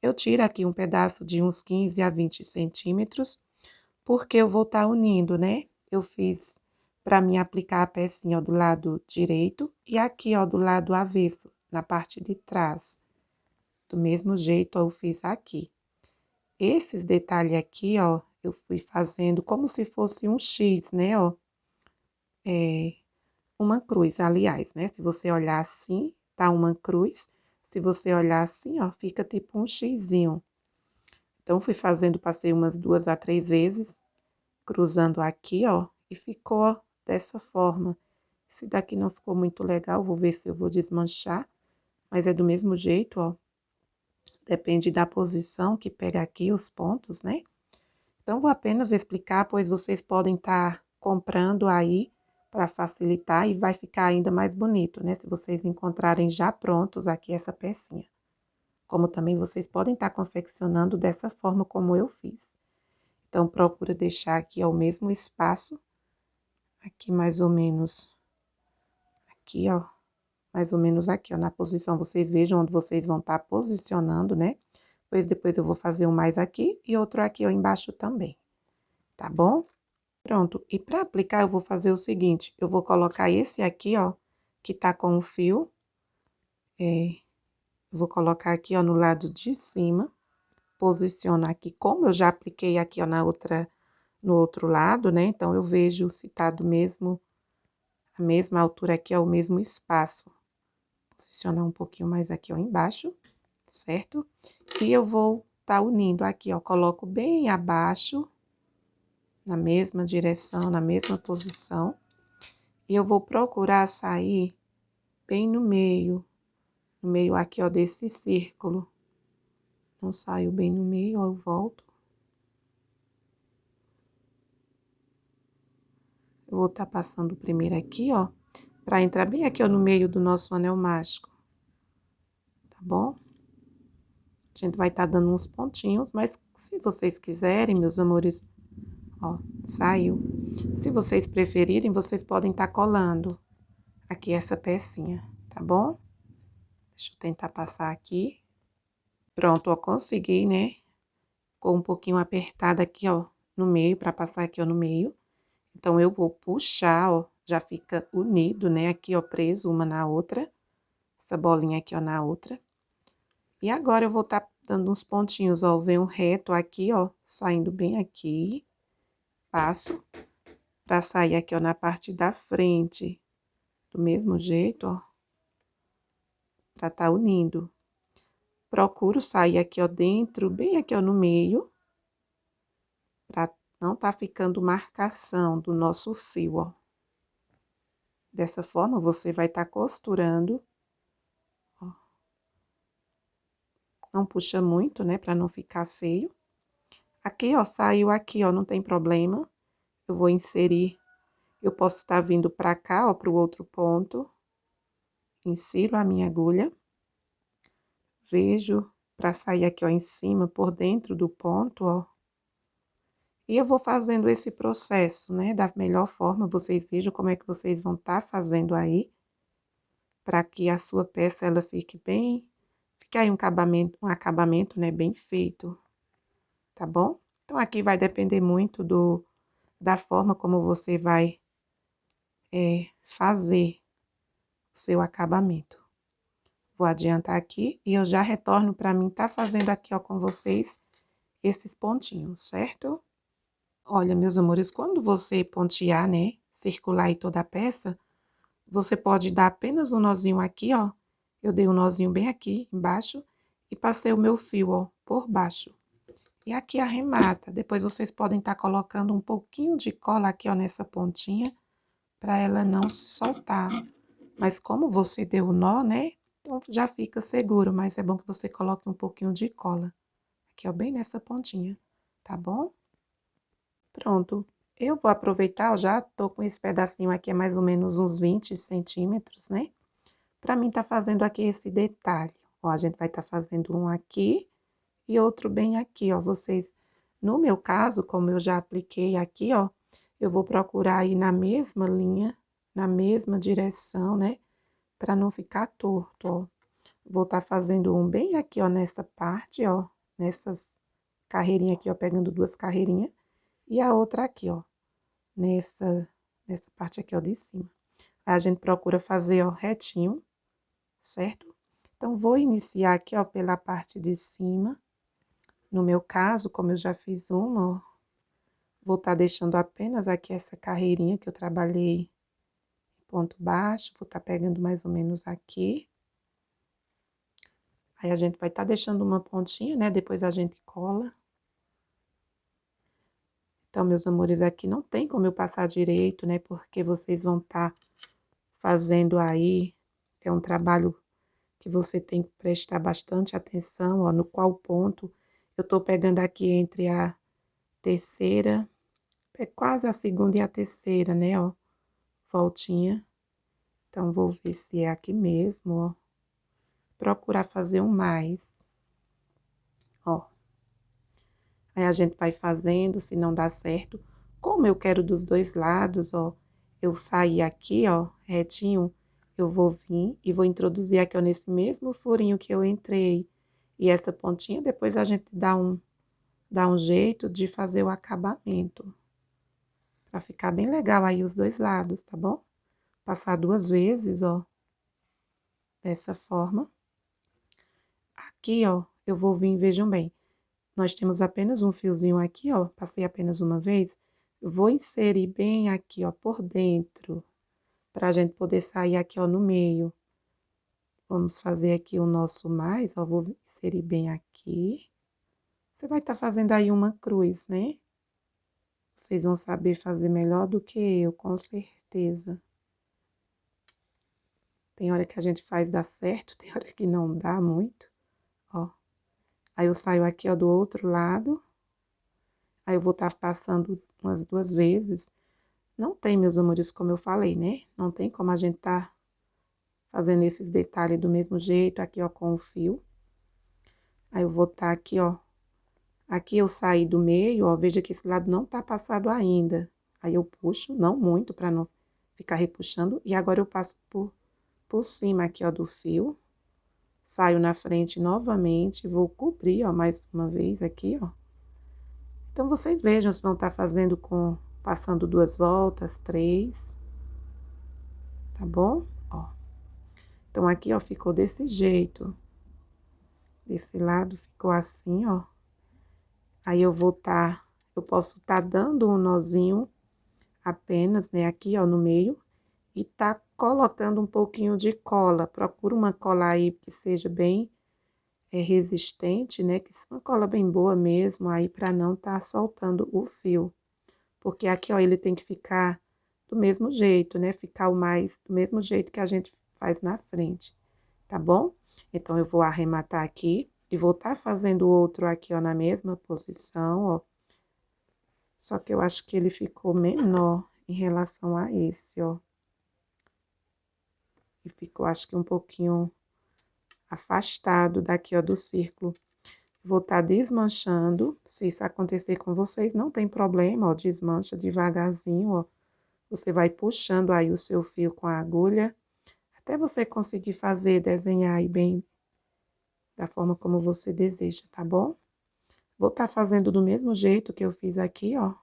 Eu tiro aqui um pedaço de uns 15 a 20 centímetros, porque eu vou estar unindo, né? Eu fiz para mim aplicar a pecinha ó, do lado direito e aqui, ó, do lado avesso, na parte de trás. Do mesmo jeito, ó, eu fiz aqui. Esses detalhes aqui, ó, eu fui fazendo como se fosse um X, né, ó. Uma cruz, aliás, né? Se você olhar assim, tá uma cruz. Se você olhar assim, ó, fica tipo um xizinho. Então, fui fazendo, passei umas 2 a 3 vezes, cruzando aqui, ó, e ficou dessa forma. Esse daqui não ficou muito legal, vou ver se eu vou desmanchar, mas é do mesmo jeito, ó. Depende da posição que pega aqui os pontos, né? Então, vou apenas explicar, pois vocês podem estar comprando aí para facilitar e vai ficar ainda mais bonito, né? Se vocês encontrarem já prontos aqui essa pecinha. Como também vocês podem estar confeccionando dessa forma como eu fiz. Então, procura deixar aqui ao mesmo espaço, aqui mais ou menos, aqui, ó, mais ou menos aqui, ó, na posição, vocês vejam onde vocês vão estar posicionando, né? Pois depois eu vou fazer um mais aqui e outro aqui, ó, embaixo também, tá bom? Pronto, e para aplicar eu vou fazer o seguinte, eu vou colocar esse aqui, ó, que tá com o fio, vou colocar aqui, ó, no lado de cima, posiciono aqui, como eu já apliquei aqui, ó, no outro lado, né, então eu vejo se tá a mesma altura aqui, ó, o mesmo espaço. Posicionar um pouquinho mais aqui, ó, embaixo, certo? E eu vou tá unindo aqui, ó, coloco bem abaixo, na mesma direção, na mesma posição. E eu vou procurar sair bem no meio aqui, ó, desse círculo. Não saio bem no meio, ó, eu volto. Eu vou estar passando primeiro aqui, ó, pra entrar bem aqui, ó, no meio do nosso anel mágico. Tá bom? A gente vai estar dando uns pontinhos, mas se vocês quiserem, meus amores, ó, saiu. Se vocês preferirem, vocês podem estar colando aqui essa pecinha, tá bom? Deixa eu tentar passar aqui. Pronto, ó, consegui, né? Ficou um pouquinho apertada aqui, ó, no meio, pra passar aqui, ó, no meio. Então, eu vou puxar, ó, já fica unido, né? Aqui, ó, preso uma na outra. Essa bolinha aqui, ó, na outra. E agora, eu vou tá dando uns pontinhos, ó, venho reto aqui, ó, saindo bem aqui. Passo pra sair aqui, ó, na parte da frente. Do mesmo jeito, ó. Pra tá unindo. Procuro sair aqui, ó, dentro, bem aqui, ó, no meio. Pra não tá ficando marcação do nosso fio, ó. Dessa forma, você vai estar costurando, ó. Não puxa muito, né, pra não ficar feio. Aqui, ó, saiu aqui, ó, não tem problema. Eu vou inserir, eu posso estar vindo pra cá, ó, pro outro ponto. Insiro a minha agulha. Vejo pra sair aqui, ó, em cima, por dentro do ponto, ó. E eu vou fazendo esse processo, né, da melhor forma. Vocês vejam como é que vocês vão estar fazendo aí, para que a sua peça, ela fique bem, fique aí um acabamento, né, bem feito, tá bom? Então, aqui vai depender muito da forma como você vai fazer o seu acabamento. Vou adiantar aqui e eu já retorno para mim tá fazendo aqui, ó, com vocês esses pontinhos, certo? Olha, meus amores, quando você pontear, né, circular aí toda a peça, você pode dar apenas um nozinho aqui, ó. Eu dei um nozinho bem aqui embaixo e passei o meu fio, ó, por baixo. E aqui arremata. Depois vocês podem estar colocando um pouquinho de cola aqui, ó, nessa pontinha, para ela não se soltar. Mas como você deu o nó, né, então já fica seguro, mas é bom que você coloque um pouquinho de cola. Aqui, ó, bem nessa pontinha, tá bom? Pronto. Eu vou aproveitar, eu já tô com esse pedacinho aqui, é mais ou menos uns 20 centímetros, né? Pra mim tá fazendo aqui esse detalhe. Ó, a gente vai tá fazendo um aqui e outro bem aqui, ó. Vocês, no meu caso, como eu já apliquei aqui, ó, eu vou procurar ir na mesma linha, na mesma direção, né? Pra não ficar torto, ó. Vou tá fazendo um bem aqui, ó, nessa parte, ó. Nessas carreirinhas aqui, ó, pegando duas carreirinhas. E a outra aqui, ó, nessa parte aqui, ó, de cima. Aí a gente procura fazer, ó, retinho, certo? Então, vou iniciar aqui, ó, pela parte de cima. No meu caso, como eu já fiz uma, ó, vou tá deixando apenas aqui essa carreirinha que eu trabalhei ponto baixo, vou tá pegando mais ou menos aqui. Aí, a gente vai tá deixando uma pontinha, né? Depois a gente cola. Então, meus amores, aqui não tem como eu passar direito, né? Porque vocês vão tá fazendo aí, é um trabalho que você tem que prestar bastante atenção, ó, no qual ponto eu tô pegando aqui entre a terceira, é quase a segunda e a terceira, né, ó, voltinha. Então, vou ver se é aqui mesmo, ó. Procurar fazer um mais, ó. Aí, a gente vai fazendo, se não dá certo. Como eu quero dos dois lados, ó, eu saí aqui, ó, retinho, eu vou vir e vou introduzir aqui, ó, nesse mesmo furinho que eu entrei. E essa pontinha, depois a gente dá um jeito de fazer o acabamento. Pra ficar bem legal aí os dois lados, tá bom? Passar duas vezes, ó, dessa forma. Aqui, ó, eu vou vir, vejam bem, nós temos apenas um fiozinho aqui, ó, passei apenas uma vez. Eu vou inserir bem aqui, ó, por dentro, pra gente poder sair aqui, ó, no meio. Vamos fazer aqui o nosso mais, ó, vou inserir bem aqui. Você vai estar fazendo aí uma cruz, né? Vocês vão saber fazer melhor do que eu, com certeza. Tem hora que a gente faz dar certo, tem hora que não dá muito, ó. Aí eu saio aqui, ó, do outro lado. Aí eu vou estar passando umas duas vezes. Não tem, meus amores, como eu falei, né? Não tem como a gente tá fazendo esses detalhes do mesmo jeito, aqui, ó, com o fio. Aí eu vou estar aqui, ó. Aqui eu saí do meio, ó, veja que esse lado não tá passado ainda. Aí eu puxo, não muito, pra não ficar repuxando. E agora eu passo por cima aqui, ó, do fio. Saio na frente novamente, vou cobrir, ó, mais uma vez aqui, ó. Então, vocês vejam se vão estar fazendo passando duas voltas, três. Tá bom? Ó. Então, aqui, ó, ficou desse jeito. Desse lado ficou assim, ó. Aí, eu posso tá dando um nozinho apenas, né, aqui, ó, no meio. E tá colocando um pouquinho de cola. Procura uma cola aí que seja bem resistente, né, que seja uma cola bem boa mesmo, aí, pra não tá soltando o fio. porque aqui, ó, ele tem que ficar do mesmo jeito, né? Ficar o mais do mesmo jeito que a gente faz na frente, tá bom? Então, eu vou arrematar aqui e vou estar fazendo outro aqui, ó, na mesma posição, ó. Só que eu acho que ele ficou menor em relação a esse, ó. E ficou, acho que um pouquinho afastado daqui, ó, do círculo. Vou estar desmanchando. Se isso acontecer com vocês, não tem problema, ó. Desmancha devagarzinho, ó. Você vai puxando aí o seu fio com a agulha, até você conseguir fazer, desenhar aí bem da forma como você deseja, tá bom? Vou estar fazendo do mesmo jeito que eu fiz aqui, ó.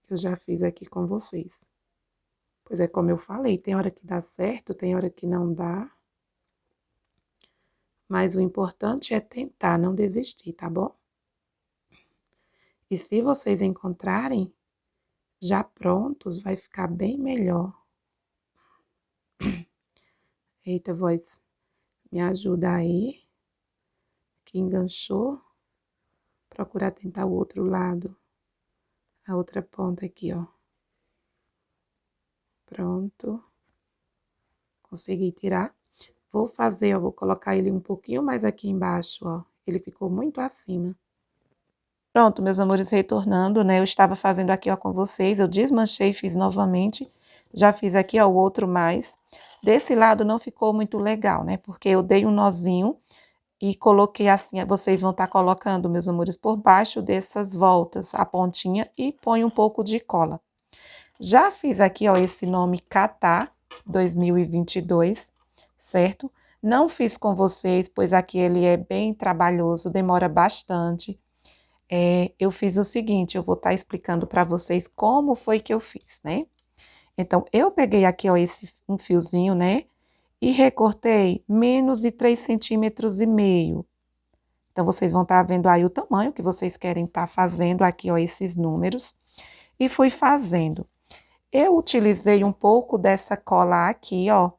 Que eu já fiz aqui com vocês. Pois é, como eu falei, tem hora que dá certo, tem hora que não dá. Mas o importante é tentar, não desistir, tá bom? E se vocês encontrarem já prontos, vai ficar bem melhor. Eita, voz, me ajuda aí. Que enganchou. Procurar tentar o outro lado. A outra ponta aqui, ó. Pronto. Consegui tirar. Vou fazer, ó, vou colocar ele um pouquinho mais aqui embaixo, ó. Ele ficou muito acima. Pronto, meus amores, retornando, né? Eu estava fazendo aqui, ó, com vocês. Eu desmanchei e fiz novamente. Já fiz aqui, ó, o outro mais. Desse lado não ficou muito legal, né? Porque eu dei um nozinho e coloquei assim. Vocês vão estar colocando, meus amores, por baixo dessas voltas, a pontinha, e põe um pouco de cola. Já fiz aqui, ó, esse nome Catar 2022, certo? Não fiz com vocês, pois aqui ele é bem trabalhoso, demora bastante. Eu fiz o seguinte, eu vou estar explicando para vocês como foi que eu fiz, né? Então, eu peguei aqui, ó, um fiozinho, né? E recortei menos de 3,5 cm. Então, vocês vão estar vendo aí o tamanho que vocês querem estar fazendo aqui, ó, esses números. E fui fazendo. Eu utilizei um pouco dessa cola aqui, ó.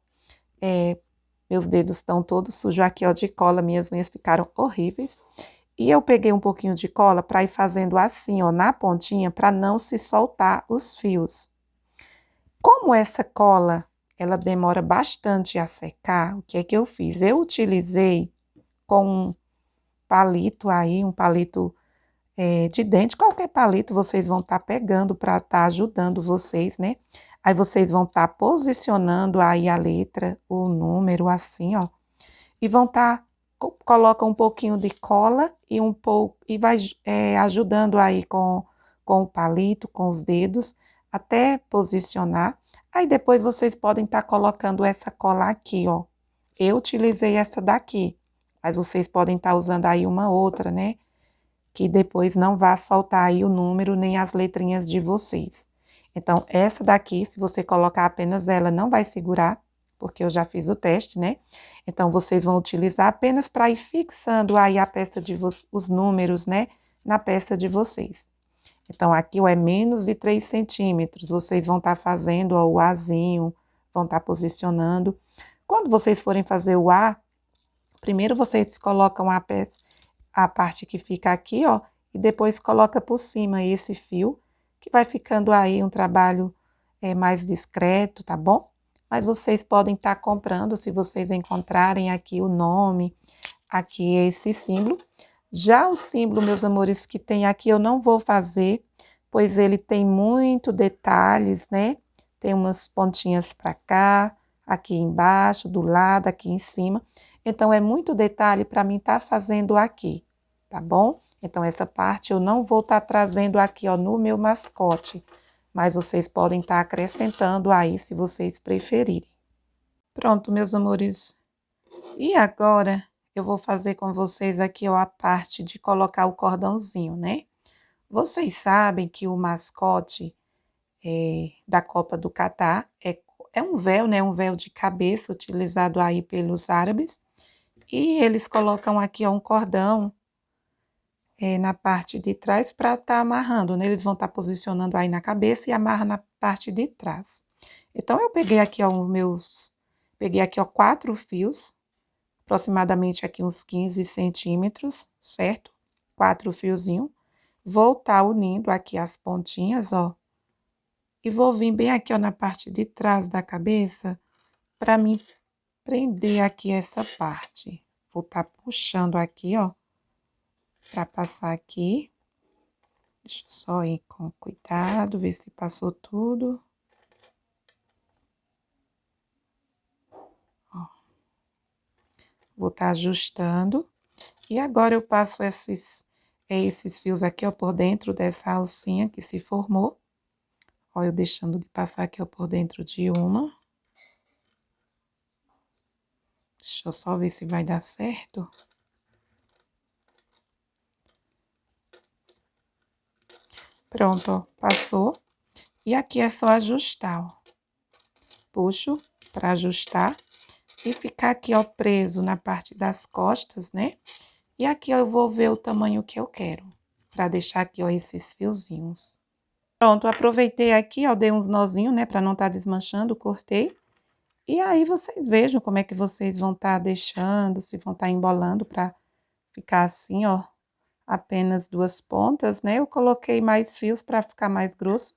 Meus dedos estão todos sujos aqui, ó, de cola. Minhas unhas ficaram horríveis. E eu peguei um pouquinho de cola para ir fazendo assim, ó, na pontinha, para não se soltar os fios. Como essa cola, ela demora bastante a secar, o que é que eu fiz? Eu utilizei com um palito aí, um palito de dente, qualquer palito vocês vão estar pegando para estar ajudando vocês, né? Aí vocês vão estar posicionando aí a letra, o número, assim, ó. E vão estar, coloca um pouquinho de cola e um pouco, e vai ajudando aí com o palito, com os dedos, até posicionar. Aí depois vocês podem estar colocando essa cola aqui, ó. Eu utilizei essa daqui, mas vocês podem estar usando aí uma outra, né? Que depois não vá soltar aí o número nem as letrinhas de vocês. Então, essa daqui, se você colocar apenas ela, não vai segurar, porque eu já fiz o teste, né? Então, vocês vão utilizar apenas para ir fixando aí a peça de os números, né? Na peça de vocês. Então, aqui ó, é menos de 3 centímetros. Vocês vão estar fazendo ó, o Azinho, vão estar posicionando. Quando vocês forem fazer o A, primeiro vocês colocam a peça, a parte que fica aqui, ó, e depois coloca por cima esse fio, que vai ficando aí um trabalho mais discreto, tá bom? Mas vocês podem estar comprando, se vocês encontrarem aqui o nome, aqui esse símbolo. Já o símbolo, meus amores, que tem aqui, eu não vou fazer, pois ele tem muito detalhes, né? Tem umas pontinhas para cá, aqui embaixo, do lado, aqui em cima. Então, é muito detalhe para mim estar fazendo aqui, tá bom? Então, essa parte eu não vou estar trazendo aqui, ó, no meu mascote, mas vocês podem estar acrescentando aí, se vocês preferirem. Pronto, meus amores. E agora, eu vou fazer com vocês aqui, ó, a parte de colocar o cordãozinho, né? Vocês sabem que o mascote da Copa do Catar é um véu, né? Um véu de cabeça utilizado aí pelos árabes. E eles colocam aqui ó, um cordão na parte de trás para estar amarrando, né? Eles vão estar posicionando aí na cabeça e amarra na parte de trás. Então, eu peguei aqui ó, peguei aqui ó, 4 fios, aproximadamente aqui uns 15 centímetros, certo? 4 fiozinhos. vou estar unindo aqui as pontinhas, ó. E vou vir bem aqui, ó, na parte de trás da cabeça, para me prender aqui essa parte. Vou estar puxando aqui, ó, para passar aqui. Deixa eu só ir com cuidado, ver se passou tudo. Ó. Vou estar ajustando. E agora eu passo esses fios aqui, ó, por dentro dessa alcinha que se formou. Ó, eu deixando de passar aqui, ó, por dentro de uma. Deixa eu só ver se vai dar certo. Pronto, ó, passou. E aqui é só ajustar, ó. Puxo para ajustar e ficar aqui, ó, preso na parte das costas, né? E aqui, ó, eu vou ver o tamanho que eu quero, para deixar aqui, ó, esses fiozinhos. Pronto, aproveitei aqui, ó, dei uns nozinhos, né, para não estar desmanchando, cortei. E aí vocês vejam como é que vocês vão estar deixando, se vão estar embolando para ficar assim, ó, apenas duas pontas, né? Eu coloquei mais fios para ficar mais grosso.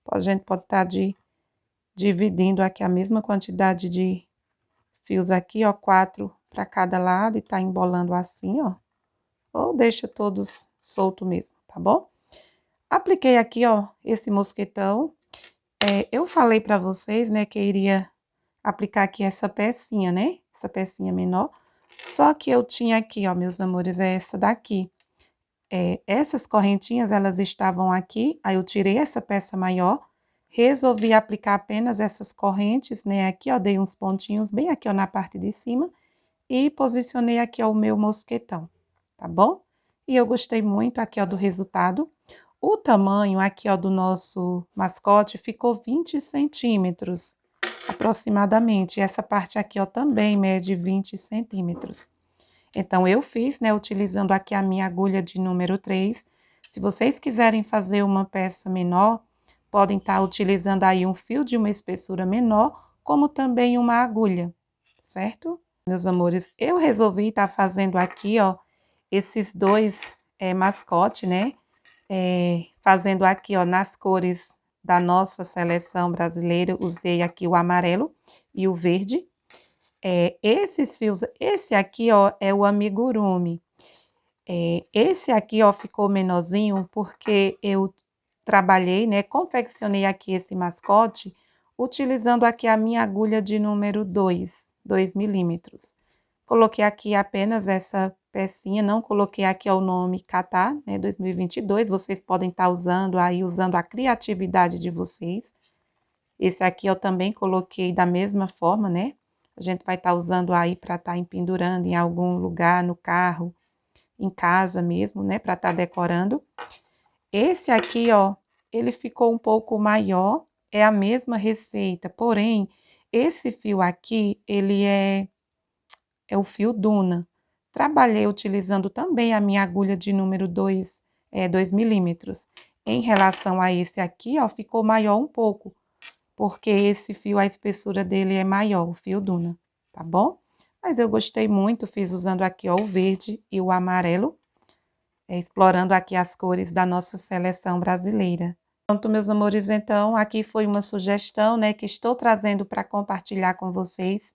A gente pode estar dividindo aqui a mesma quantidade de fios aqui, ó, 4 para cada lado e tá embolando assim, ó. Ou deixa todos solto mesmo, tá bom? Apliquei aqui, ó, esse mosquetão. Eu falei para vocês, né, que eu iria aplicar aqui essa pecinha, né? Essa pecinha menor. Só que eu tinha aqui, ó, meus amores, é essa daqui. Essas correntinhas, elas estavam aqui, aí eu tirei essa peça maior, resolvi aplicar apenas essas correntes, né? Aqui, ó, dei uns pontinhos bem aqui, ó, na parte de cima e posicionei aqui, ó, o meu mosquetão, tá bom? E eu gostei muito aqui, ó, do resultado. O tamanho aqui, ó, do nosso mascote ficou 20 centímetros, aproximadamente. Essa parte aqui, ó, também mede 20 centímetros. Então, eu fiz, né, utilizando aqui a minha agulha de número 3. Se vocês quiserem fazer uma peça menor, podem estar utilizando aí um fio de uma espessura menor, como também uma agulha, certo? Meus amores, eu resolvi estar fazendo aqui, ó, esses dois mascotes, né? Fazendo aqui, ó, nas cores da nossa seleção brasileira, usei aqui o amarelo e o verde. Esses fios, esse aqui, ó, é o amigurumi. Esse aqui, ó, ficou menorzinho porque eu trabalhei, né, confeccionei aqui esse mascote utilizando aqui a minha agulha de número 2 milímetros. Coloquei aqui apenas essa pecinha, não coloquei aqui ó, o nome Catar, né, 2022, vocês podem estar usando aí, usando a criatividade de vocês. Esse aqui eu também coloquei da mesma forma, né? A gente vai estar usando aí para estar empendurando em algum lugar, no carro, em casa mesmo, né? Para estar decorando. Esse aqui, ó, ele ficou um pouco maior, é a mesma receita, porém, esse fio aqui, ele é o fio Duna. Trabalhei utilizando também a minha agulha de número 2 milímetros. Em relação a esse aqui, ó, ficou maior um pouco, porque esse fio, a espessura dele é maior, o fio Duna, tá bom? Mas eu gostei muito, fiz usando aqui, ó, o verde e o amarelo, explorando aqui as cores da nossa seleção brasileira. Pronto, meus amores, então, aqui foi uma sugestão, né, que estou trazendo para compartilhar com vocês.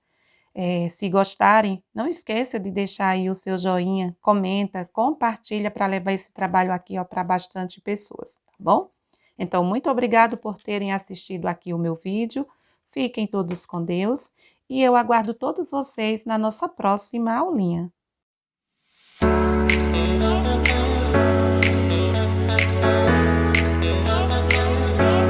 Se gostarem, não esqueça de deixar aí o seu joinha, comenta, compartilha para levar esse trabalho aqui para bastante pessoas, tá bom? Então, muito obrigado por terem assistido aqui o meu vídeo. Fiquem todos com Deus e eu aguardo todos vocês na nossa próxima aulinha.